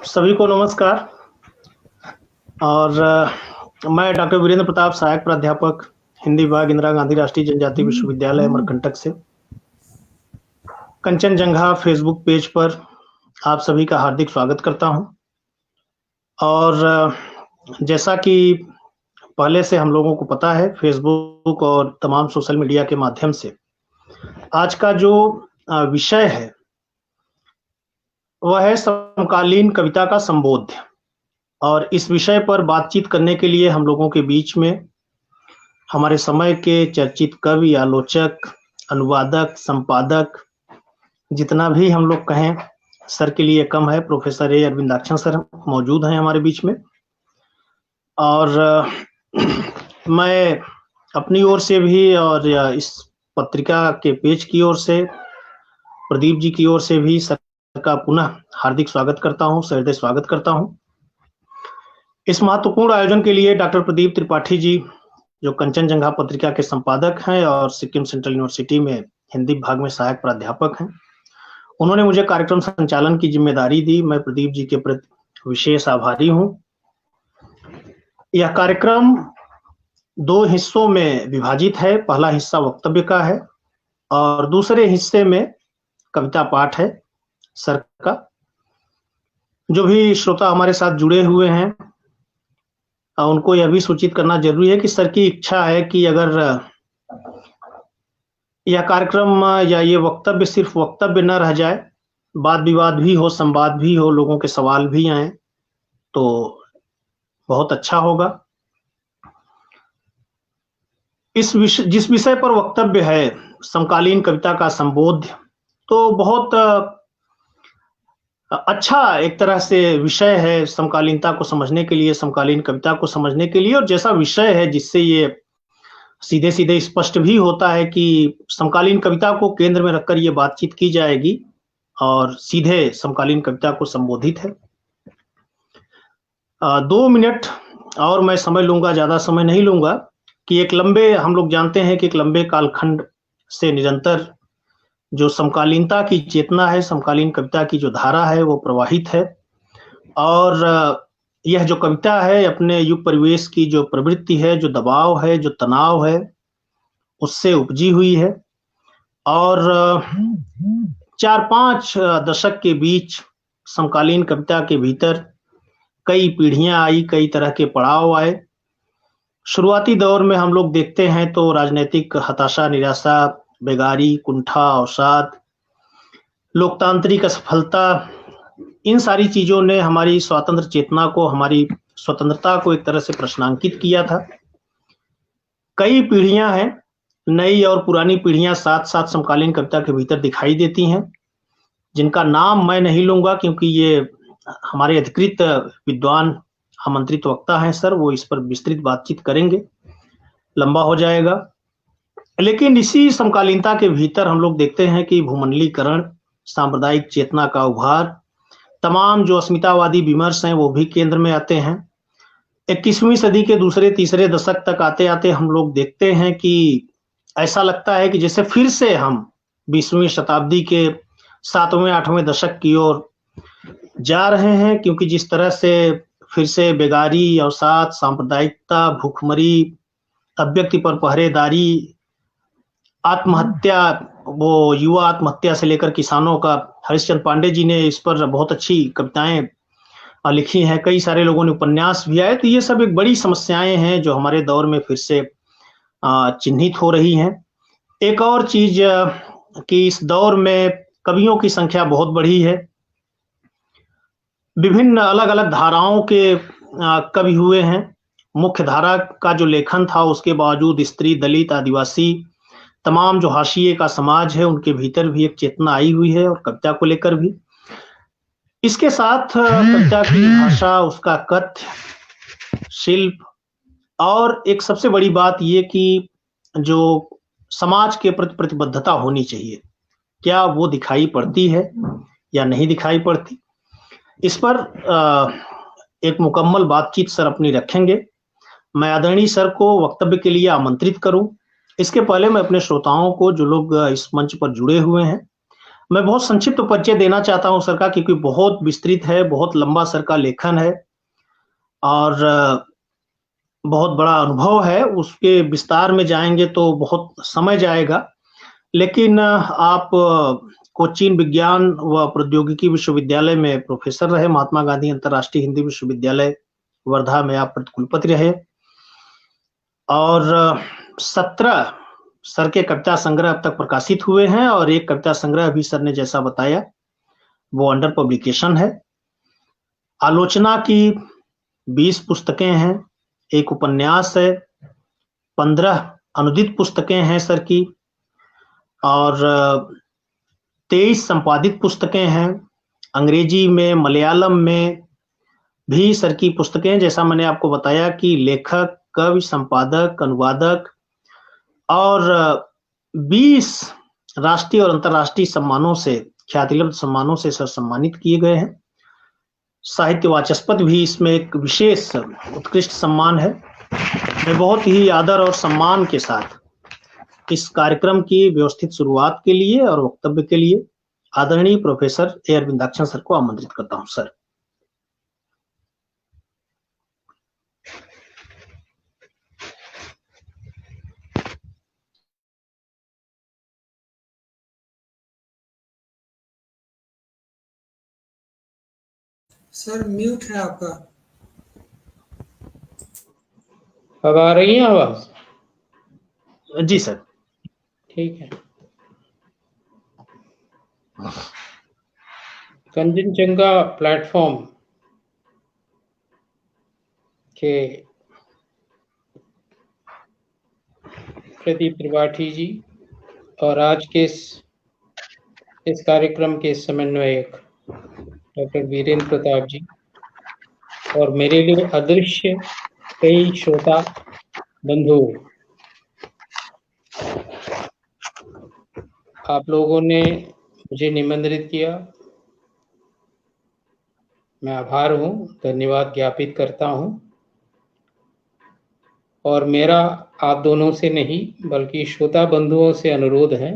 सभी को नमस्कार। और मैं डॉक्टर वीरेंद्र प्रताप, सहायक प्राध्यापक हिंदी विभाग, इंदिरा गांधी राष्ट्रीय जनजाति विश्वविद्यालय अमरकंटक से कंचनजंघा फेसबुक पेज पर आप सभी का हार्दिक स्वागत करता हूं। और जैसा कि पहले से हम लोगों को पता है, फेसबुक और तमाम सोशल मीडिया के माध्यम से आज का जो विषय है वह है समकालीन कविता का संबोध्य। और इस विषय पर बातचीत करने के लिए हम लोगों के बीच में हमारे समय के चर्चित कवि, आलोचक, अनुवादक, संपादक, जितना भी हम लोग कहें सर के लिए कम है, प्रोफेसर ए अरविंदाक्षन सर मौजूद हैं हमारे बीच में। और मैं अपनी ओर से भी और इस पत्रिका के पेज की ओर से, प्रदीप जी की ओर से भी सर का पुनः हार्दिक स्वागत करता हूं, सहृदय स्वागत करता हूं। इस महत्वपूर्ण आयोजन के लिए डॉक्टर प्रदीप त्रिपाठी जी, जो कंचनजंघा पत्रिका के संपादक हैं और सिक्किम सेंट्रल यूनिवर्सिटी में हिंदी विभाग में सहायक प्राध्यापक हैं, उन्होंने मुझे कार्यक्रम संचालन की जिम्मेदारी दी। मैं प्रदीप जी के प्रति विशेष आभारी हूं। यह कार्यक्रम 2 हिस्सों में विभाजित है। पहला हिस्सा वक्तव्य का है और दूसरे हिस्से में कविता पाठ है सर का। जो भी श्रोता हमारे साथ जुड़े हुए हैं उनको यह भी सूचित करना जरूरी है कि सर की इच्छा है कि अगर यह कार्यक्रम या ये वक्तव्य सिर्फ वक्तव्य न रह जाए, वाद विवाद भी हो, संवाद भी हो, लोगों के सवाल भी आए तो बहुत अच्छा होगा। जिस विषय पर वक्तव्य है, समकालीन कविता का संबोध्य, तो बहुत अच्छा एक तरह से विषय है समकालीनता को समझने के लिए, समकालीन कविता को समझने के लिए। और जैसा विषय है जिससे ये सीधे सीधे स्पष्ट भी होता है कि समकालीन कविता को केंद्र में रखकर ये बातचीत की जाएगी और सीधे समकालीन कविता को संबोधित है। 2 मिनट और मैं समय लूंगा, ज्यादा समय नहीं लूंगा। कि हम लोग जानते हैं कि एक लंबे कालखंड से निरंतर जो समकालीनता की चेतना है, समकालीन कविता की जो धारा है वो प्रवाहित है। और यह जो कविता है अपने युग परिवेश की जो प्रवृत्ति है, जो दबाव है, जो तनाव है, उससे उपजी हुई है। और 4-5 दशक के बीच समकालीन कविता के भीतर कई पीढ़ियां आई, कई तरह के पड़ाव आए। शुरुआती दौर में हम लोग देखते हैं तो राजनीतिक हताशा, निराशा, बेगारी, कुंठा, अवसाद, लोकतांत्रिक असफलता, इन सारी चीजों ने हमारी स्वतंत्र चेतना को, हमारी स्वतंत्रता को एक तरह से प्रश्नांकित किया था। कई पीढ़ियां हैं, नई और पुरानी पीढ़ियां साथ साथ समकालीन कविता के भीतर दिखाई देती हैं, जिनका नाम मैं नहीं लूंगा क्योंकि ये हमारे अधिकृत विद्वान आमंत्रित वक्ता हैं सर, वो इस पर विस्तृत बातचीत करेंगे, लंबा हो जाएगा। लेकिन इसी समकालीनता के भीतर हम लोग देखते हैं कि भूमंडलीकरण, सांप्रदायिक चेतना का उभार, तमाम जो अस्मितावादी विमर्श हैं वो भी केंद्र में आते हैं। 21वीं सदी के दूसरे तीसरे दशक तक आते आते हम लोग देखते हैं कि ऐसा लगता है कि जैसे फिर से हम 20वीं शताब्दी के 7वें 8वें दशक की ओर जा रहे हैं, क्योंकि जिस तरह से फिर से बेगारी, अवसाद, सांप्रदायिकता, भूखमरी, अव्यक्ति पर पहरेदारी, आत्महत्या, वो युवा आत्महत्या से लेकर किसानों का, हरिश्चंद्र पांडे जी ने इस पर बहुत अच्छी कविताएं लिखी हैं, कई सारे लोगों ने उपन्यास भी आए। तो ये सब एक बड़ी समस्याएं हैं जो हमारे दौर में फिर से चिन्हित हो रही हैं। एक और चीज कि इस दौर में कवियों की संख्या बहुत बढ़ी है, विभिन्न अलग अलग धाराओं के कवि हुए हैं। मुख्य धारा का जो लेखन था उसके बावजूद स्त्री, दलित, आदिवासी, तमाम जो हाशिए का समाज है उनके भीतर भी एक चेतना आई हुई है, और कविता को लेकर भी। इसके साथ कविता की भाषा, उसका कथ्य, शिल्प, और एक सबसे बड़ी बात ये कि जो समाज के प्रति प्रतिबद्धता होनी चाहिए, क्या वो दिखाई पड़ती है या नहीं दिखाई पड़ती। इस पर एक मुकम्मल बातचीत सर अपनी रखेंगे। मैं आदरणीय सर को वक्तव्य के लिए आमंत्रित करूं। इसके पहले मैं अपने श्रोताओं को, जो लोग इस मंच पर जुड़े हुए हैं, मैं बहुत संक्षिप्त परिचय देना चाहता हूं सर का, क्योंकि बहुत विस्तृत है, बहुत लंबा सर का लेखन है और बहुत बड़ा अनुभव है। उसके विस्तार में जाएंगे तो बहुत समय जाएगा। लेकिन आप कोचीन विज्ञान व प्रौद्योगिकी विश्वविद्यालय में प्रोफेसर रहे, महात्मा गांधी अंतर्राष्ट्रीय हिंदी विश्वविद्यालय वर्धा में आप कुलपति रहे और 17 सर के कविता संग्रह अब तक प्रकाशित हुए हैं और एक कविता संग्रह अभी सर ने जैसा बताया वो अंडर पब्लिकेशन है। आलोचना की 20 पुस्तकें हैं, एक उपन्यास है, 15 अनुदित पुस्तकें हैं सर की और 23 संपादित पुस्तकें हैं। अंग्रेजी में, मलयालम में भी सर की पुस्तकें, जैसा मैंने आपको बताया कि लेखक, कवि, संपादक, अनुवादक और 20 राष्ट्रीय और अंतर्राष्ट्रीय सम्मानों से, ख्यातिलब्ध सम्मानों से सर सम्मानित किए गए हैं। साहित्य वाचस्पति भी इसमें एक विशेष उत्कृष्ट सम्मान है। मैं बहुत ही आदर और सम्मान के साथ इस कार्यक्रम की व्यवस्थित शुरुआत के लिए और वक्तव्य के लिए आदरणीय प्रोफेसर ए अरविंदाक्षन सर को आमंत्रित करता हूं। सर। सर म्यूट है आपका। अब आ रही है आवाज? जी सर। ठीक है। कंचनजंगा प्लेटफॉर्म के प्रदीप त्रिपाठी जी और आज के इस कार्यक्रम के समन्वयक डॉक्टर वीरेंद्र प्रताप जी और मेरे लिए अदृश्य कई श्रोता बंधु, आप लोगों ने मुझे निमंत्रित किया, मैं आभार हूँ, धन्यवाद ज्ञापित करता हूँ। और मेरा आप दोनों से नहीं बल्कि श्रोता बंधुओं से अनुरोध है,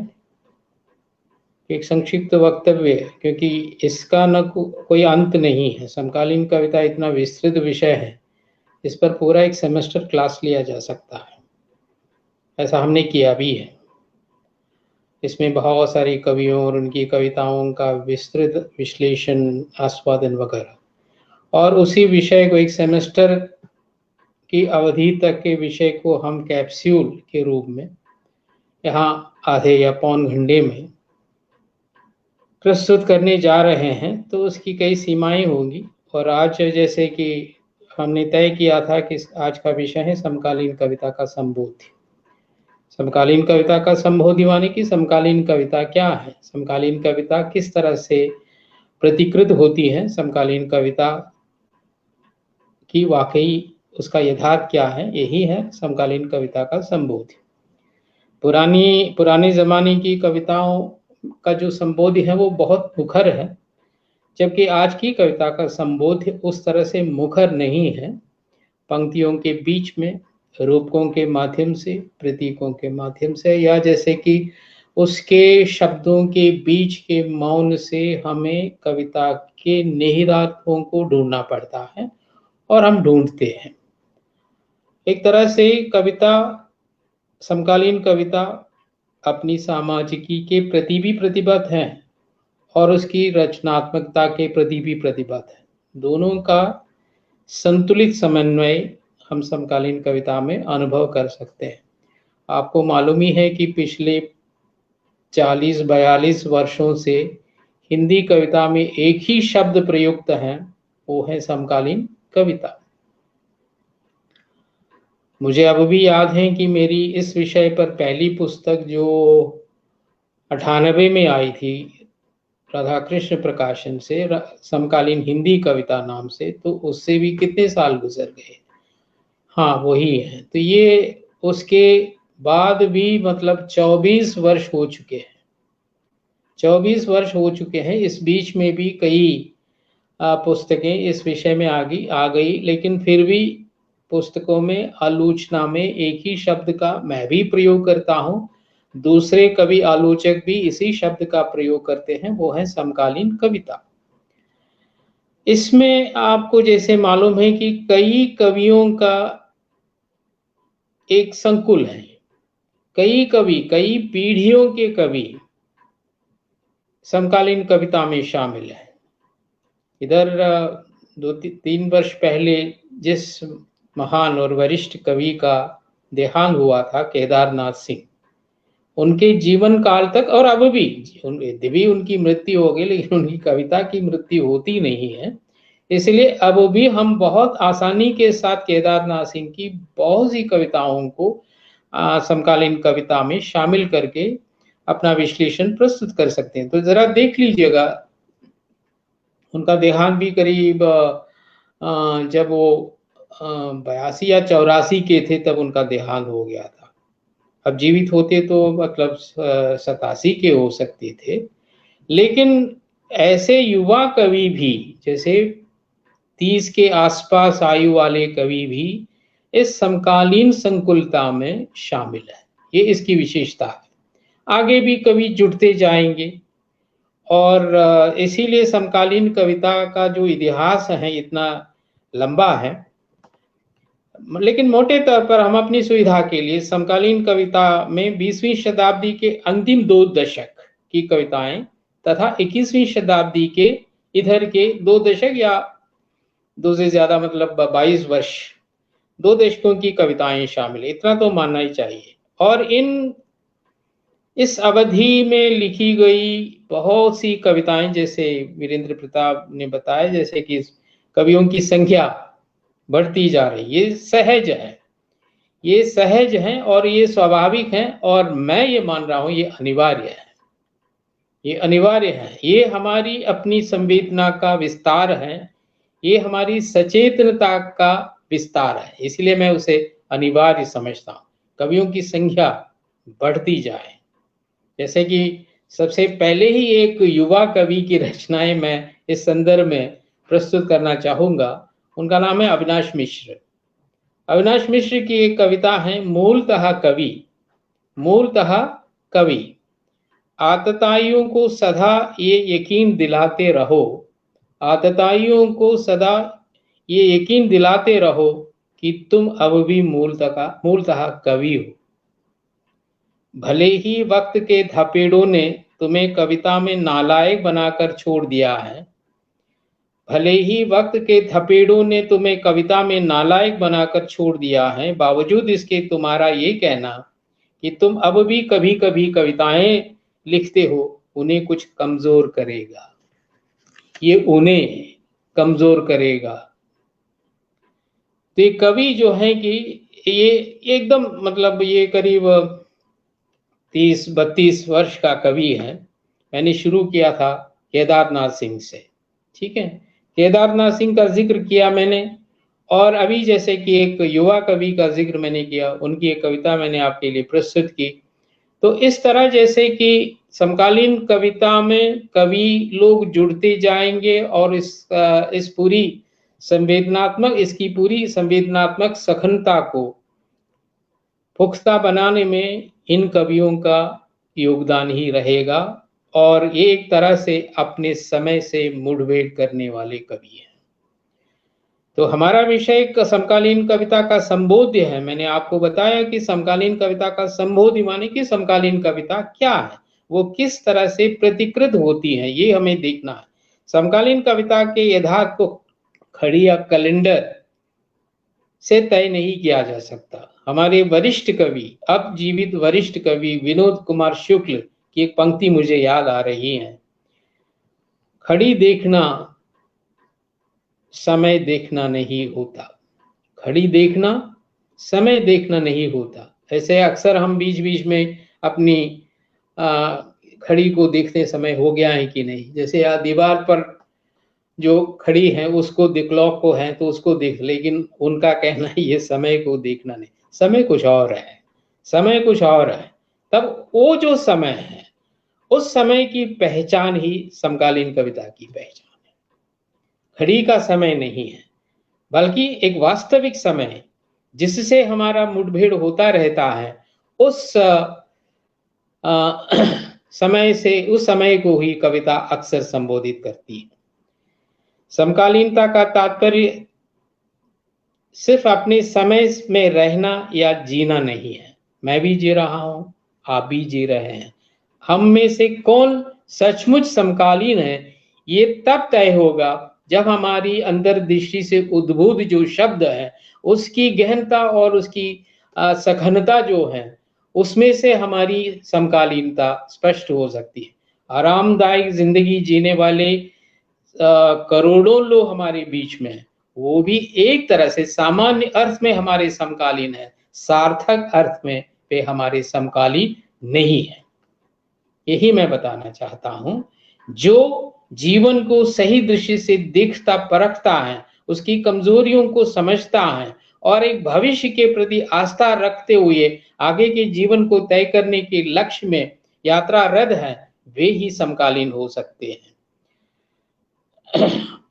एक संक्षिप्त वक्तव्य, क्योंकि इसका न कोई अंत नहीं है। समकालीन कविता इतना विस्तृत विषय है, इस पर पूरा एक सेमेस्टर क्लास लिया जा सकता है, ऐसा हमने किया भी है। इसमें बहुत सारी कवियों और उनकी कविताओं का विस्तृत विश्लेषण, आस्वादन वगैरह, और उसी विषय को एक सेमेस्टर की अवधि तक के विषय को हम कैप्सूल के रूप में यहाँ आधे या पौन घंटे में प्रस्तुत करने जा रहे हैं, तो उसकी कई सीमाएं होंगी। और आज जैसे कि हमने तय किया था कि आज का विषय है समकालीन कविता का संबोधि। समकालीन कविता का संबोधि माने कि समकालीन कविता क्या है, समकालीन कविता किस तरह से प्रतिकृत होती है, समकालीन कविता की वाकई उसका यथार्थ क्या है, यही है समकालीन कविता का संबोधि। पुराने जमाने की कविताओं का जो संबोधि है वो बहुत मुखर है, जबकि आज की कविता का संबोधि उस तरह से मुखर नहीं है। पंक्तियों के बीच में रूपकों के माध्यम से, प्रतीकों के माध्यम से, या जैसे कि उसके शब्दों के बीच के मौन से हमें कविता के निहितार्थों को ढूंढना पड़ता है और हम ढूंढते हैं। एक तरह से कविता, समकालीन कविता अपनी सामाजिकी के प्रति भी प्रतिबद्ध है और उसकी रचनात्मकता के प्रति भी प्रतिबद्ध है। दोनों का संतुलित समन्वय हम समकालीन कविता में अनुभव कर सकते हैं। आपको मालूम ही है कि पिछले 40-42 वर्षों से हिंदी कविता में एक ही शब्द प्रयुक्त है, वो है समकालीन कविता। मुझे अब भी याद है कि मेरी इस विषय पर पहली पुस्तक जो 98 में आई थी राधाकृष्ण प्रकाशन से, समकालीन हिंदी कविता नाम से, तो उससे भी कितने साल गुजर गए। हाँ वही है। तो ये उसके बाद भी मतलब 24 वर्ष हो चुके हैं। 24 वर्ष हो चुके हैं। इस बीच में भी कई पुस्तकें इस विषय में आ गई, लेकिन फिर भी पुस्तकों में आलोचना में एक ही शब्द का मैं भी प्रयोग करता हूँ, दूसरे कवि आलोचक भी इसी शब्द का प्रयोग करते हैं, वो है समकालीन कविता। इसमें आपको जैसे मालूम है कि कई कवियों का एक संकुल है, कई कवि, कई पीढ़ियों के कवि समकालीन कविता में शामिल है। इधर 2-3 वर्ष पहले जिस महान और वरिष्ठ कवि का देहांत हुआ था, केदारनाथ सिंह, उनके जीवन काल तक और अब भी उनकी मृत्यु हो गई, लेकिन उनकी कविता की मृत्यु होती नहीं है। इसलिए अब भी हम बहुत आसानी के साथ केदारनाथ सिंह की बहुत सी कविताओं को समकालीन कविता में शामिल करके अपना विश्लेषण प्रस्तुत कर सकते हैं। तो जरा देख लीजिएगा, उनका देहांत भी करीब जब वो 82 या 84 के थे तब उनका देहांत हो गया था। अब जीवित होते तो मतलब 87 के हो सकते थे, लेकिन ऐसे युवा कवि भी, जैसे 30 के आसपास आयु वाले कवि भी इस समकालीन संकुलता में शामिल है। ये इसकी विशेषता है। आगे भी कवि जुड़ते जाएंगे और इसीलिए समकालीन कविता का जो इतिहास है इतना लंबा है। लेकिन मोटे तौर पर हम अपनी सुविधा के लिए समकालीन कविता में 20वीं शताब्दी के अंतिम 2 दशक की कविताएं तथा 21वीं शताब्दी के इधर के 2 दशक या 2 से ज्यादा मतलब 22 वर्ष, 2 दशकों की कविताएं शामिल है, इतना तो मानना ही चाहिए। और इस अवधि में लिखी गई बहुत सी कविताएं, जैसे वीरेंद्र प्रताप ने बताया, जैसे कि कवियों की संख्या बढ़ती जा रही, ये सहज है, ये सहज है और ये स्वाभाविक है, और मैं ये मान रहा हूं ये अनिवार्य है, ये अनिवार्य है। ये हमारी अपनी संवेदना का विस्तार है, ये हमारी सचेतनता का विस्तार है, इसलिए मैं उसे अनिवार्य समझता हूँ। कवियों की संख्या बढ़ती जाए। जैसे कि सबसे पहले ही एक युवा कवि की रचनाएं मैं इस संदर्भ में प्रस्तुत करना चाहूंगा। उनका नाम है अविनाश मिश्र। अविनाश मिश्र की एक कविता है, मूलतः कवि। मूलतः कवि, आतताइयों को सदा ये यकीन दिलाते रहो, आतताइयों को सदा ये यकीन दिलाते रहो कि तुम अब भी मूलतः कवि हो। भले ही वक्त के धपेड़ों ने तुम्हें कविता में नालायक बनाकर छोड़ दिया है, भले ही वक्त के धपेड़ों ने तुम्हें कविता में नालायक बनाकर छोड़ दिया है, बावजूद इसके तुम्हारा ये कहना कि तुम अब भी कभी कभी कविताएं लिखते हो, उन्हें कुछ कमजोर करेगा, ये उन्हें कमजोर करेगा। तो ये कवि जो है कि ये एकदम मतलब ये करीब 30-32 वर्ष का कवि है। मैंने शुरू किया था केदारनाथ सिंह से, ठीक है, केदारनाथ सिंह का जिक्र किया मैंने, और अभी जैसे कि एक युवा कवि का जिक्र मैंने किया, उनकी एक कविता मैंने आपके लिए प्रस्तुत की। तो इस तरह जैसे कि समकालीन कविता में कवि लोग जुड़ते जाएंगे और इसकी पूरी संवेदनात्मक सघनता को पुख्ता बनाने में इन कवियों का योगदान ही रहेगा, और ये एक तरह से अपने समय से मुठभेड़ करने वाले कवि हैं। तो हमारा विषय समकालीन कविता का संबोध्य है। मैंने आपको बताया कि समकालीन कविता का संबोध्य माने कि समकालीन कविता क्या है, वो किस तरह से प्रतिकृत होती है, ये हमें देखना है। समकालीन कविता के यथार्थ को खड़ी या कैलेंडर से तय नहीं किया जा सकता। हमारे वरिष्ठ कवि, अब जीवित वरिष्ठ कवि विनोद कुमार शुक्ल की एक पंक्ति मुझे याद आ रही है, खड़ी देखना समय देखना नहीं होता, खड़ी देखना समय देखना नहीं होता। ऐसे अक्सर हम बीच बीच में अपनी खड़ी को देखते समय हो गया है कि नहीं, जैसे दीवार पर जो खड़ी है उसको क्लॉक को है तो उसको देख, लेकिन उनका कहना है ये समय को देखना नहीं, समय कुछ और है, समय कुछ और है। तब वो जो समय है उस समय की पहचान ही समकालीन कविता की पहचान है। घड़ी का समय नहीं है, बल्कि एक वास्तविक समय है जिससे हमारा मुठभेड़ होता रहता है। उस उस समय को ही कविता अक्सर संबोधित करती है। समकालीनता का तात्पर्य सिर्फ अपने समय में रहना या जीना नहीं है। मैं भी जी रहा हूं, आप भी जी रहे हैं। हम में से कौन सचमुच समकालीन है, ये तब तय होगा जब हमारी अंतर्दृष्टि से उद्भूत जो शब्द है उसकी गहनता और उसकी सघनता जो है, उसमें से हमारी समकालीनता स्पष्ट हो सकती है। आरामदायक जिंदगी जीने वाले करोड़ों लोग हमारे बीच में हैं, वो भी एक तरह से सामान्य अर्थ में हमारे समकालीन है, सार्थक अर्थ में वे हमारे समकालीन नहीं है। यही मैं बताना चाहता हूं। जो जीवन को सही दृष्टि से देखता परखता है, उसकी कमजोरियों को समझता है और एक भविष्य के प्रति आस्था रखते हुए आगे के जीवन को तय करने के लक्ष्य में यात्रारत है, वे ही समकालीन हो सकते हैं।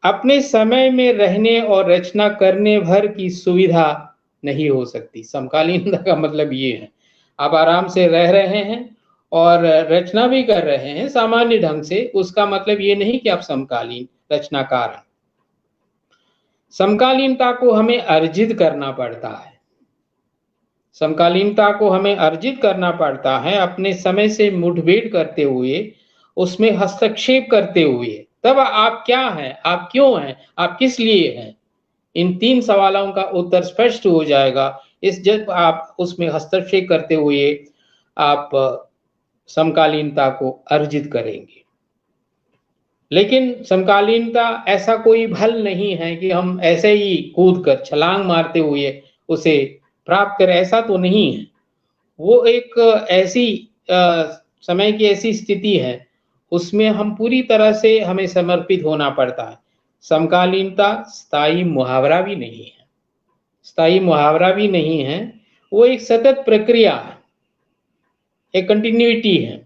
अपने समय में रहने और रचना करने भर की सुविधा नहीं हो सकती। समकालीनता का मतलब ये है, आप आराम से रह रहे हैं और रचना भी कर रहे हैं सामान्य ढंग से, उसका मतलब ये नहीं कि आप समकालीन रचनाकार हैं। समकालीनता को हमें अर्जित करना पड़ता है। समकालीनता को हमें अर्जित करना पड़ता है अपने समय से मुठभेड़ करते हुए, उसमें हस्तक्षेप करते हुए। तब आप क्या हैं, आप क्यों हैं, आप किस लिए हैं, इन 3 सवालों का उत्तर स्पष्ट हो जाएगा। जब आप उसमें हस्तक्षेप करते हुए आप समकालीनता को अर्जित करेंगे। लेकिन समकालीनता ऐसा कोई फल नहीं है कि हम ऐसे ही कूद कर छलांग मारते हुए उसे प्राप्त करें, ऐसा तो नहीं है। वो एक ऐसी समय की ऐसी स्थिति है, उसमें हम पूरी तरह से हमें समर्पित होना पड़ता है। समकालीनता स्थायी मुहावरा भी नहीं है, स्थायी मुहावरा भी नहीं है, वो एक सतत प्रक्रिया है, एक कंटिन्यूटी है।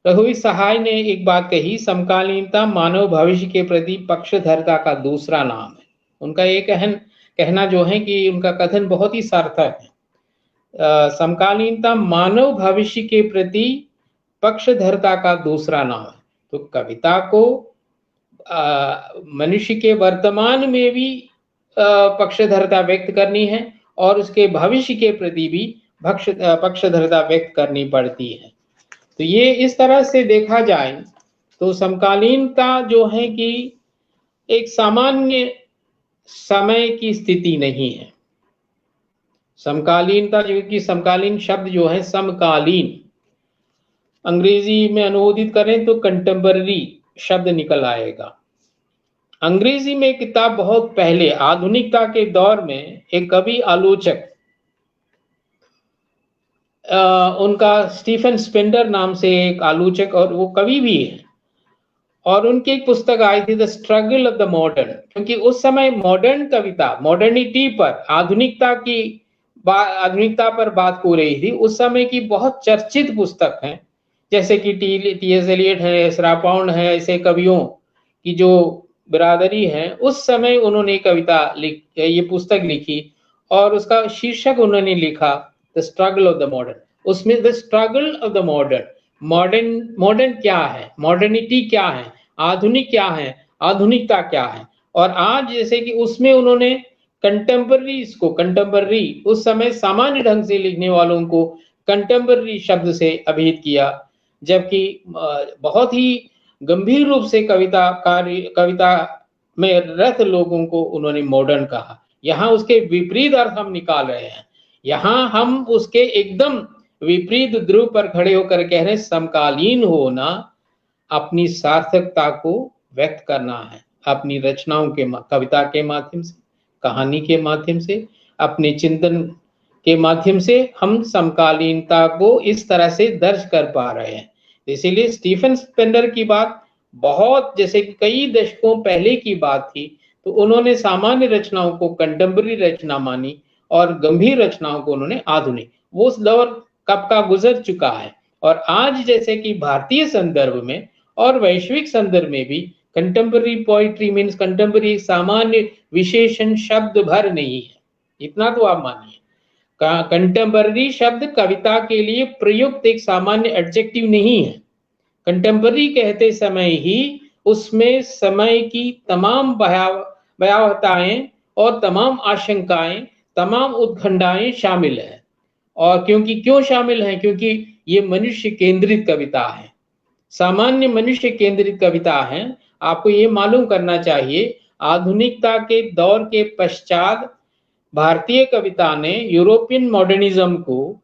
रघुवीर सहाय ने एक बात कही, समकालीनता मानव भविष्य के प्रति पक्षधरता का दूसरा नाम है। उनका ये कहना जो है कि उनका कथन बहुत ही सार्थक है। समकालीनता मानव भविष्य के प्रति पक्षधरता का दूसरा नाम है। तो कविता को मनुष्य के वर्तमान में भी पक्षधरता व्यक्त करनी है और उसके भविष्य के प्रति भी पक्षधरता व्यक्त करनी पड़ती है। तो ये इस तरह से देखा जाए तो समकालीनता जो है कि एक सामान्य समय की स्थिति नहीं है। समकालीनता जो कि समकालीन शब्द जो है समकालीन, अंग्रेजी में अनुवादित करें तो कंटेम्पररी शब्द निकल आएगा। अंग्रेजी में एक किताब बहुत पहले आधुनिकता के दौर में एक कवि आलोचक, उनका स्टीफन स्पेंडर नाम से एक आलोचक और वो कवि भी है, और उनकी एक पुस्तक आई थी the struggle of the modern. क्योंकि उस समय मॉडर्न कविता, मॉडर्निटी पर, आधुनिकता पर बात हो रही थी। उस समय की बहुत चर्चित पुस्तक है, जैसे कि टी.एस. एलियट है, एज़रा पाउंड है, ऐसे कवियों की जो बिरादरी है, उस समय उन्होंने ये पुस्तक लिखी और उसका शीर्षक उन्होंने लिखा the struggle of the modern. उसमें the struggle of the modern क्या है, मॉडर्निटी क्या है, आधुनिक क्या है, आधुनिकता क्या है। और आज जैसे कि उसमें उन्होंने कंटेम्पररी उस समय सामान्य ढंग से लिखने वालों को कंटेम्पररी शब्द से अभिहित किया, जबकि बहुत ही गंभीर रूप से कविता में रत लोगों को उन्होंने मॉडर्न कहा। यहाँ उसके विपरीत अर्थ हम निकाल रहे हैं, यहाँ हम उसके एकदम विपरीत ध्रुव पर खड़े होकर कह रहे हैं समकालीन होना अपनी सार्थकता को व्यक्त करना है, अपनी रचनाओं के कविता के माध्यम से, कहानी के माध्यम से, अपने चिंतन के माध्यम से हम समकालीनता को इस तरह से दर्ज कर पा रहे हैं। इसीलिए स्टीफन स्पेंडर की बात बहुत, जैसे कि कई दशकों पहले की बात थी, तो उन्होंने सामान्य रचनाओं को कंटेम्पररी रचना मानी और गंभीर रचनाओं को उन्होंने आधुनिक। वो उस दौर कब का गुजर चुका है। और आज जैसे कि भारतीय संदर्भ में और वैश्विक संदर्भ में भी कंटेम्पररी पोइट्री मीन्स कंटेम्पररी सामान्य विशेषण शब्द भर नहीं है, इतना तो आप मानिए। कंटेम्पररी शब्द कविता के लिए प्रयुक्त एक सामान्य एडजेक्टिव नहीं है। कंटेम्पररी कहते समय ही उसमें समय की तमाम भयावहताएं और तमाम आशंकाएं, तमाम उत्कंठाएं शामिल है। और क्यों शामिल है? क्योंकि ये मनुष्य केंद्रित कविता है, सामान्य मनुष्य केंद्रित कविता है। आपको ये मालूम करना चाहिए, आधुनिकता के दौर के पश्चात भारतीय कविता ने यूरोपियन मॉडर्निज्म को,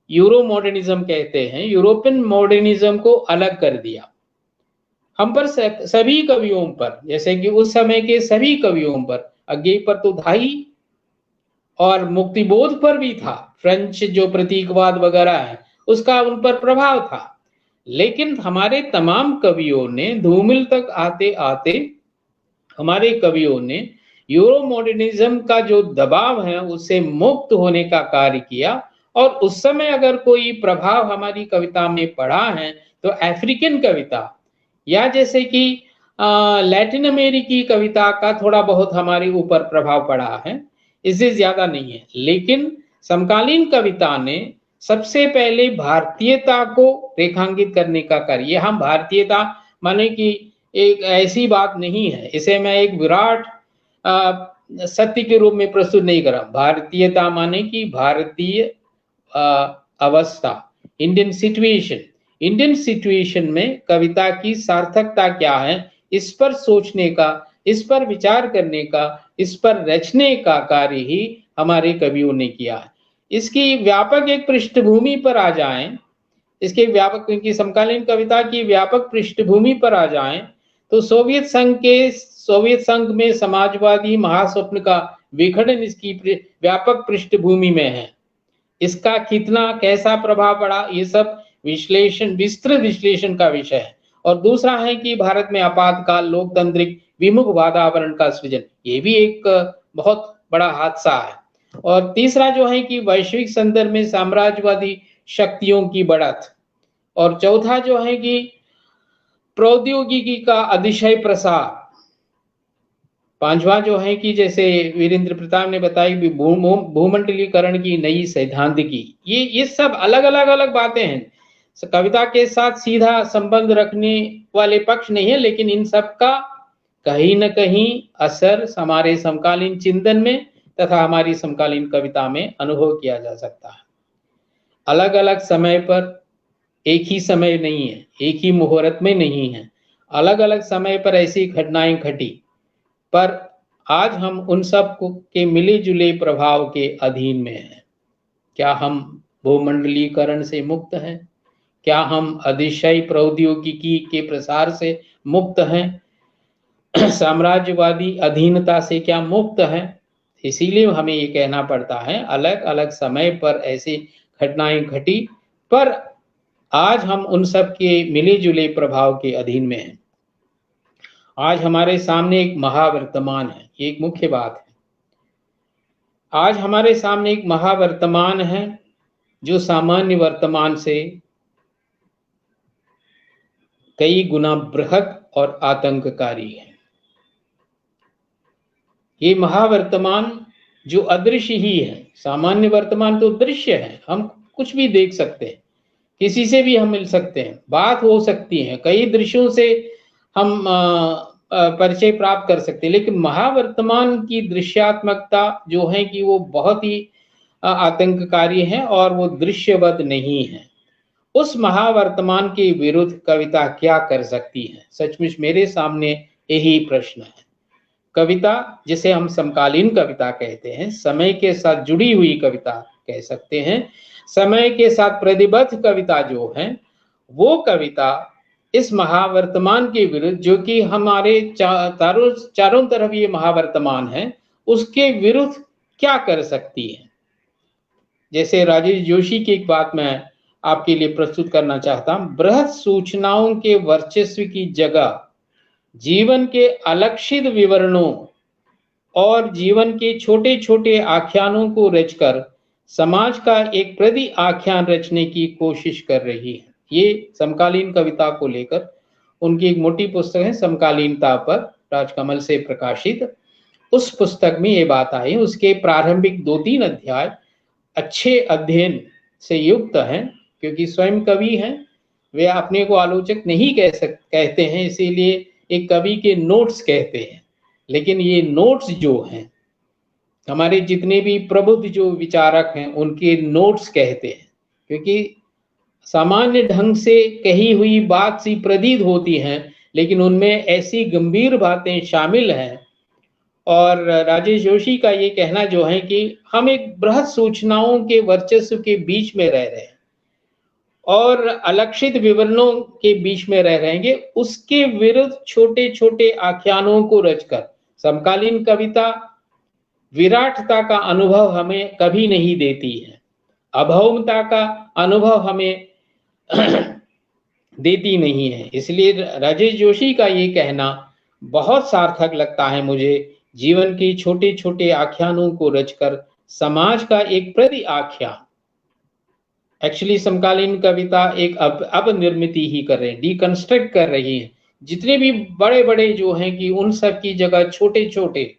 यूरो मॉडर्निज्म कहते हैं, यूरोपियन मॉडर्निज्म को अलग कर दिया। हम पर सभी कवियों पर, जैसे कि उस समय के सभी कवियों पर, अज्ञेय पर तो था ही, और मुक्तिबोध पर भी था, फ्रेंच जो प्रतीकवाद वगैरह है उसका उन पर प्रभाव था। लेकिन हमारे तमाम कवियों ने, धूमिल तक आते आते हमारे कवियों ने यूरो मॉडर्निज्म का जो दबाव है उससे मुक्त होने का कार्य किया। और उस समय अगर कोई प्रभाव हमारी कविता में पड़ा है तो अफ्रीकन कविता या जैसे कि लैटिन अमेरिकी कविता का थोड़ा बहुत हमारे ऊपर प्रभाव पड़ा है, इससे ज्यादा नहीं है। लेकिन समकालीन कविता ने सबसे पहले भारतीयता को रेखांकित करने का कार्य, हम भारतीयता माने कि एक ऐसी बात नहीं है, इसे मैं एक विराट सत्य के रूप में प्रस्तुत नहीं कर रहा। भारतीयता माने कि भारतीय अवस्था, इंडियन सिचुएशन, इंडियन सिचुएशन में कविता की सार्थकता क्या है, इस पर सोचने का, इस पर विचार करने का, इस पर रचने का कार्य ही हमारे कवियों ने किया है। इसकी व्यापक एक पृष्ठभूमि पर आ जाएं, इसके व्यापक, क्योंकि समकालीन कविता की व्यापक पृष्ठभूमि पर आ जाएं तो सोवियत संघ में समाजवादी महास्वप्न का विखंडन इसकी व्यापक पृष्ठभूमि में है। इसका कितना कैसा प्रभाव पड़ा, ये सब विश्लेषण, विस्तृत विश्लेषण का विषय है। और दूसरा है कि भारत में आपातकाल, लोकतांत्रिक विमुख वातावरण का सृजन, ये भी एक बहुत बड़ा हादसा है। और तीसरा जो है कि वैश्विक संदर्भ में साम्राज्यवादी शक्तियों की बढ़त, और चौथा जो है कि प्रौद्योगिकी का अतिशय प्रसार, पांचवा जो है कि जैसे वीरेंद्र प्रताप ने बताई भूमंडलीकरण की नई सैद्धांतिकी, ये सब अलग अलग बातें हैं, कविता के साथ सीधा संबंध रखने वाले पक्ष नहीं है, लेकिन इन सब का कहीं न कहीं असर हमारे समकालीन चिंतन में तथा हमारी समकालीन कविता में अनुभव किया जा सकता है। अलग अलग समय पर, एक ही समय नहीं है, एक ही मुहूर्त में नहीं है, अलग अलग समय पर ऐसी घटनाएं घटी, पर आज हम उन सब के मिले जुले प्रभाव के अधीन में हैं। क्या हम भूमंडलीकरण से मुक्त हैं? क्या हम अतिशय प्रौद्योगिकी के प्रसार से मुक्त हैं? साम्राज्यवादी अधीनता से क्या मुक्त हैं? इसीलिए हमें ये कहना पड़ता है, अलग अलग समय पर ऐसी घटनाएं घटी, पर आज हम उन सब के मिले जुले प्रभाव के अधीन में हैं। आज हमारे सामने एक महावर्तमान है, ये एक मुख्य बात है। आज हमारे सामने एक महावर्तमान है जो सामान्य वर्तमान से कई गुना बृहद और आतंककारी है। ये महावर्तमान जो अदृश्य ही है, सामान्य वर्तमान तो दृश्य है, हम कुछ भी देख सकते हैं, किसी से भी हम मिल सकते हैं, बात हो सकती है, कई दृश्यों से हम परिचय प्राप्त कर सकते हैं। लेकिन महावर्तमान की दृश्यात्मकता जो है कि वो बहुत ही आतंककारी है और वो दृश्यवत नहीं है। उस महावर्तमान के विरुद्ध कविता क्या कर सकती है? सचमुच मेरे सामने यही प्रश्न है। कविता, जिसे हम समकालीन कविता कहते हैं, समय के साथ जुड़ी हुई कविता कह सकते हैं, समय के साथ प्रतिबद्ध कविता जो है, वो कविता इस महावर्तमान के विरुद्ध, जो कि हमारे चारों तरफ ये महावर्तमान है, उसके विरुद्ध क्या कर सकती है? जैसे राजेश जोशी की एक बात मैं आपके लिए प्रस्तुत करना चाहता हूं। बृहद सूचनाओं के वर्चस्व की जगह जीवन के अलक्षित विवरणों और जीवन के छोटे छोटे आख्यानों को रचकर समाज का एक प्रति आख्यान रचने की कोशिश कर रही है। ये समकालीन कविता को लेकर उनकी एक मोटी पुस्तक है समकालीनता पर, राजकमल से प्रकाशित। उस पुस्तक में ये बात आई, उसके प्रारंभिक 2-3 अध्याय अच्छे अध्ययन से युक्त हैं, क्योंकि स्वयं कवि हैं, वे अपने को आलोचक नहीं कहते हैं, इसीलिए एक कवि के नोट्स कहते हैं। लेकिन ये नोट्स जो हैं, हमारे जितने भी प्रबुद्ध जो विचारक हैं उनके नोट्स कहते हैं, क्योंकि सामान्य ढंग से कही हुई बात सी प्रतीत होती हैं, लेकिन उनमें ऐसी गंभीर बातें शामिल हैं। और राजेश जोशी का ये कहना जो है कि हम एक बृहद सूचनाओं के वर्चस्व के बीच में रह रहे हैं और अलक्षित विवरणों के बीच में रह रहेंगे, उसके विरुद्ध छोटे छोटे आख्यानों को रचकर समकालीन कविता विराटता का अनुभव हमें कभी नहीं देती है, अभौमता का अनुभव हमें देती नहीं है। इसलिए राजेश जोशी का ये कहना बहुत सार्थक लगता है मुझे, जीवन के छोटे छोटे आख्यानों को रचकर समाज का एक प्रति आख्यान। एक्चुअली समकालीन कविता एक अब निर्मिति ही कर रहे हैं, डिकंस्ट्रक्ट कर रही है। जितने भी बड़े बड़े जो हैं कि उन सब की जगह छोटे छोटे,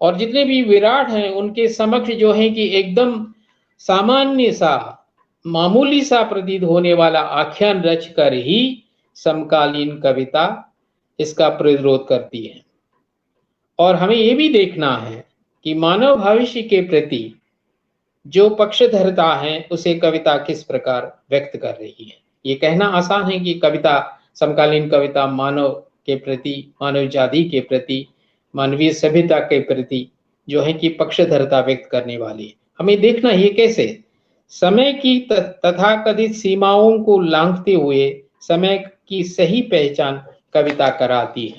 और जितने भी विराट हैं उनके समक्ष जो है कि एकदम सामान्य सा, मामूली सा प्रतीत होने वाला आख्यान रचकर ही समकालीन कविता इसका प्रतिरोध करती है। और हमें ये भी देखना है कि मानव भविष्य के प्रति जो पक्षधरता है उसे कविता किस प्रकार व्यक्त कर रही है। ये कहना आसान है कि कविता, समकालीन कविता मानव के प्रति, मानव जाति के प्रति, मानवीय सभ्यता के प्रति जो है कि पक्षधरता व्यक्त करने वाली है। हमें देखना ये कैसे समय की तथाकथित सीमाओं को लांघते हुए समय की सही पहचान कविता कराती है।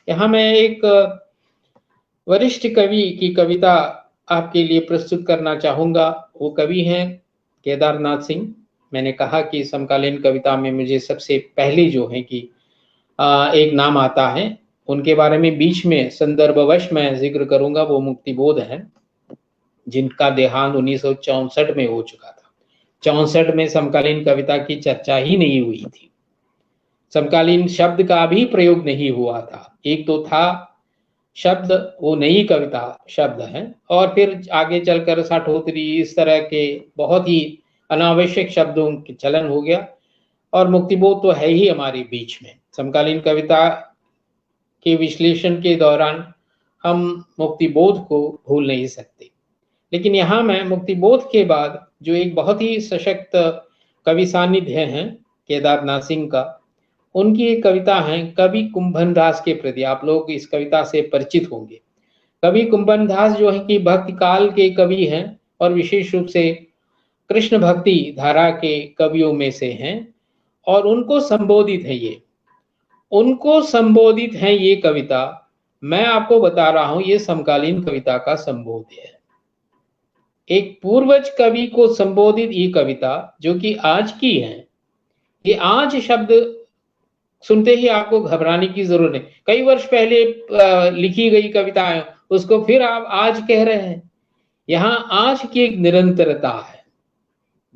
यहाँ मैं एक वरिष्ठ कवि की कविता आपके लिए प्रस्तुत करना चाहूंगा। वो कवि हैं केदारनाथ सिंह। मैंने कहा कि समकालीन कविता में मुझे सबसे पहले जो है कि एक नाम आता है, उनके बारे में बीच में संदर्भवश मैं जिक्र करूंगा, वो मुक्तिबोध है, जिनका देहांत 1964 में हो चुका था। 64 में समकालीन कविता की चर्चा ही नहीं हुई थी, समकालीन शब्द का भी प्रयोग नहीं हुआ था। एक तो था शब्द, वो नई कविता शब्द है, और फिर आगे चलकर साठोतरी, इस तरह के बहुत ही अनावश्यक शब्दों के चलन हो गया। और मुक्तिबोध तो है ही हमारे बीच में। समकालीन कविता के विश्लेषण के दौरान हम मुक्तिबोध को भूल नहीं सकते। लेकिन यहाँ मैं मुक्तिबोध के बाद जो एक बहुत ही सशक्त कवि सानिध्य हैं केदारनाथ सिंह का, उनकी एक कविता है कवि कुंभन दास के प्रति। आप लोग इस कविता से परिचित होंगे। कवि कुंभन दास जो है कि भक्ति काल के कवि हैं और विशेष रूप से कृष्ण भक्ति धारा के कवियों में से हैं, और उनको संबोधित है ये कविता। मैं आपको बता रहा हूं, ये समकालीन कविता का संबोध है। एक पूर्वज कवि को संबोधित ये कविता जो कि आज की है। ये आज शब्द सुनते ही आपको घबराने की जरूरत नहीं। कई वर्ष पहले लिखी गई कविताएं, उसको फिर आप आज कह रहे हैं। यहां आज की एक निरंतरता है।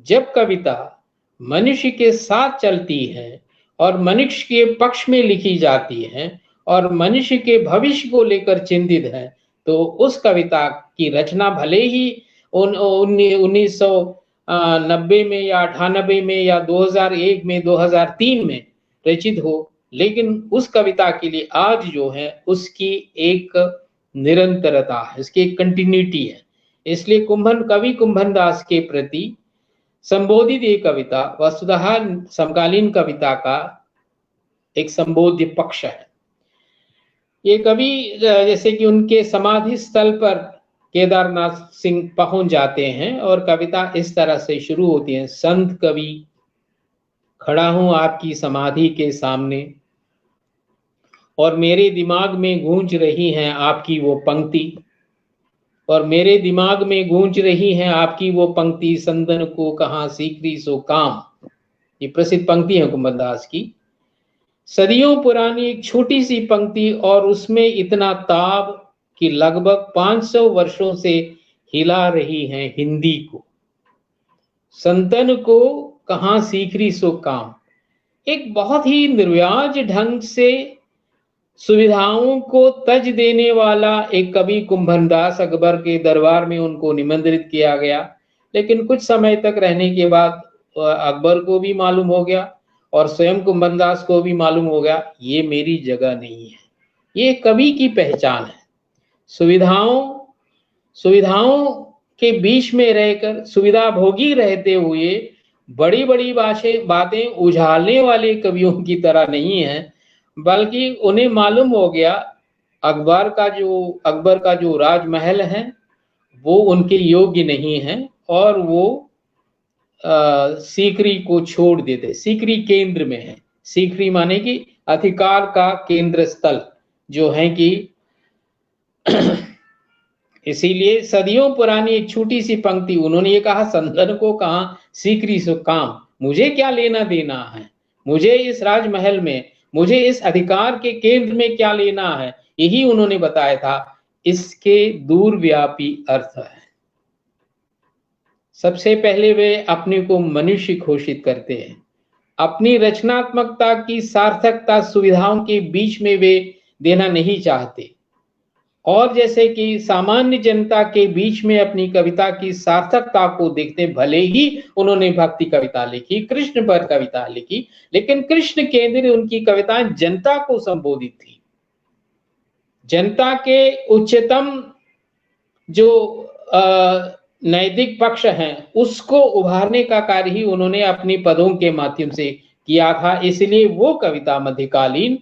जब कविता मनुष्य के साथ चलती है और मनुष्य के पक्ष में लिखी जाती है और मनुष्य के भविष्य को लेकर चिंतित है, तो उस कविता की रचना भले ही 1990 में या 98 में या 2001 में, 2003 में रचित हो, लेकिन उस कविता के लिए आज जो है उसकी एक निरंतरता है, उसकी एक कंटिन्यूटी है। इसलिए कवि कुंभन दास के प्रति संबोधित ये कविता वस्तुतः समकालीन कविता का एक संबोध्य पक्ष है। ये कवि जैसे कि उनके समाधि स्थल पर केदारनाथ सिंह पहुंच जाते हैं और कविता इस तरह से शुरू होती है। संत कवि, खड़ा हूं आपकी समाधि के सामने और मेरे दिमाग में गूंज रही हैं आपकी वो पंक्ति, और मेरे दिमाग में गूंज रही हैं आपकी वो पंक्ति, संदन को कहां सीकरी सो काम। ये प्रसिद्ध पंक्ति है कुंभन दास की, सदियों पुरानी एक छोटी सी पंक्ति, और उसमें इतना ताब कि लगभग 500 वर्षों से हिला रही हैं हिंदी को। संतन को कहां सीखरी सो काम। एक बहुत ही निर्व्याज ढंग से सुविधाओं को तज देने वाला एक कवि कुंभनदास अकबर के दरबार में उनको निमंत्रित किया गया। लेकिन कुछ समय तक रहने के बाद अकबर को भी मालूम हो गया और स्वयं कुंभनदास को भी मालूम हो गया, ये मेरी जगह नहीं है। ये कवि की पहचान है। सुविधाओं के बीच में रहकर, सुविधा भोगी रहते हुए बड़ी बड़ी बातें उछालने वाले कवियों की तरह नहीं है, बल्कि उन्हें मालूम हो गया अकबर का जो राजमहल है वो उनके योग्य नहीं है और वो सीकरी को छोड़ देते। सीकरी केंद्र में है। सीकरी माने कि अधिकार का केंद्र स्थल जो है कि इसीलिए सदियों पुरानी एक छोटी सी पंक्ति उन्होंने ये कहा, संदन को कहा सीकरी सो काम, मुझे क्या लेना देना है, मुझे इस राजमहल में, मुझे इस अधिकार के केंद्र में क्या लेना है। यही उन्होंने बताया था। इसके दूरव्यापी अर्थ है। सबसे पहले वे अपने को मनुष्य घोषित करते हैं। अपनी रचनात्मकता की सार्थकता सुविधाओं के बीच में वे देना नहीं चाहते, और जैसे कि सामान्य जनता के बीच में अपनी कविता की सार्थकता को देखते। भले ही उन्होंने भक्ति कविता लिखी, कृष्ण पर कविता लिखी, लेकिन कृष्ण केंद्रित उनकी कविताएं जनता को संबोधित थी। जनता के उच्चतम जो नैतिक पक्ष हैं उसको उभारने का कार्य ही उन्होंने अपने पदों के माध्यम से किया था। इसलिए वो कविता मध्यकालीन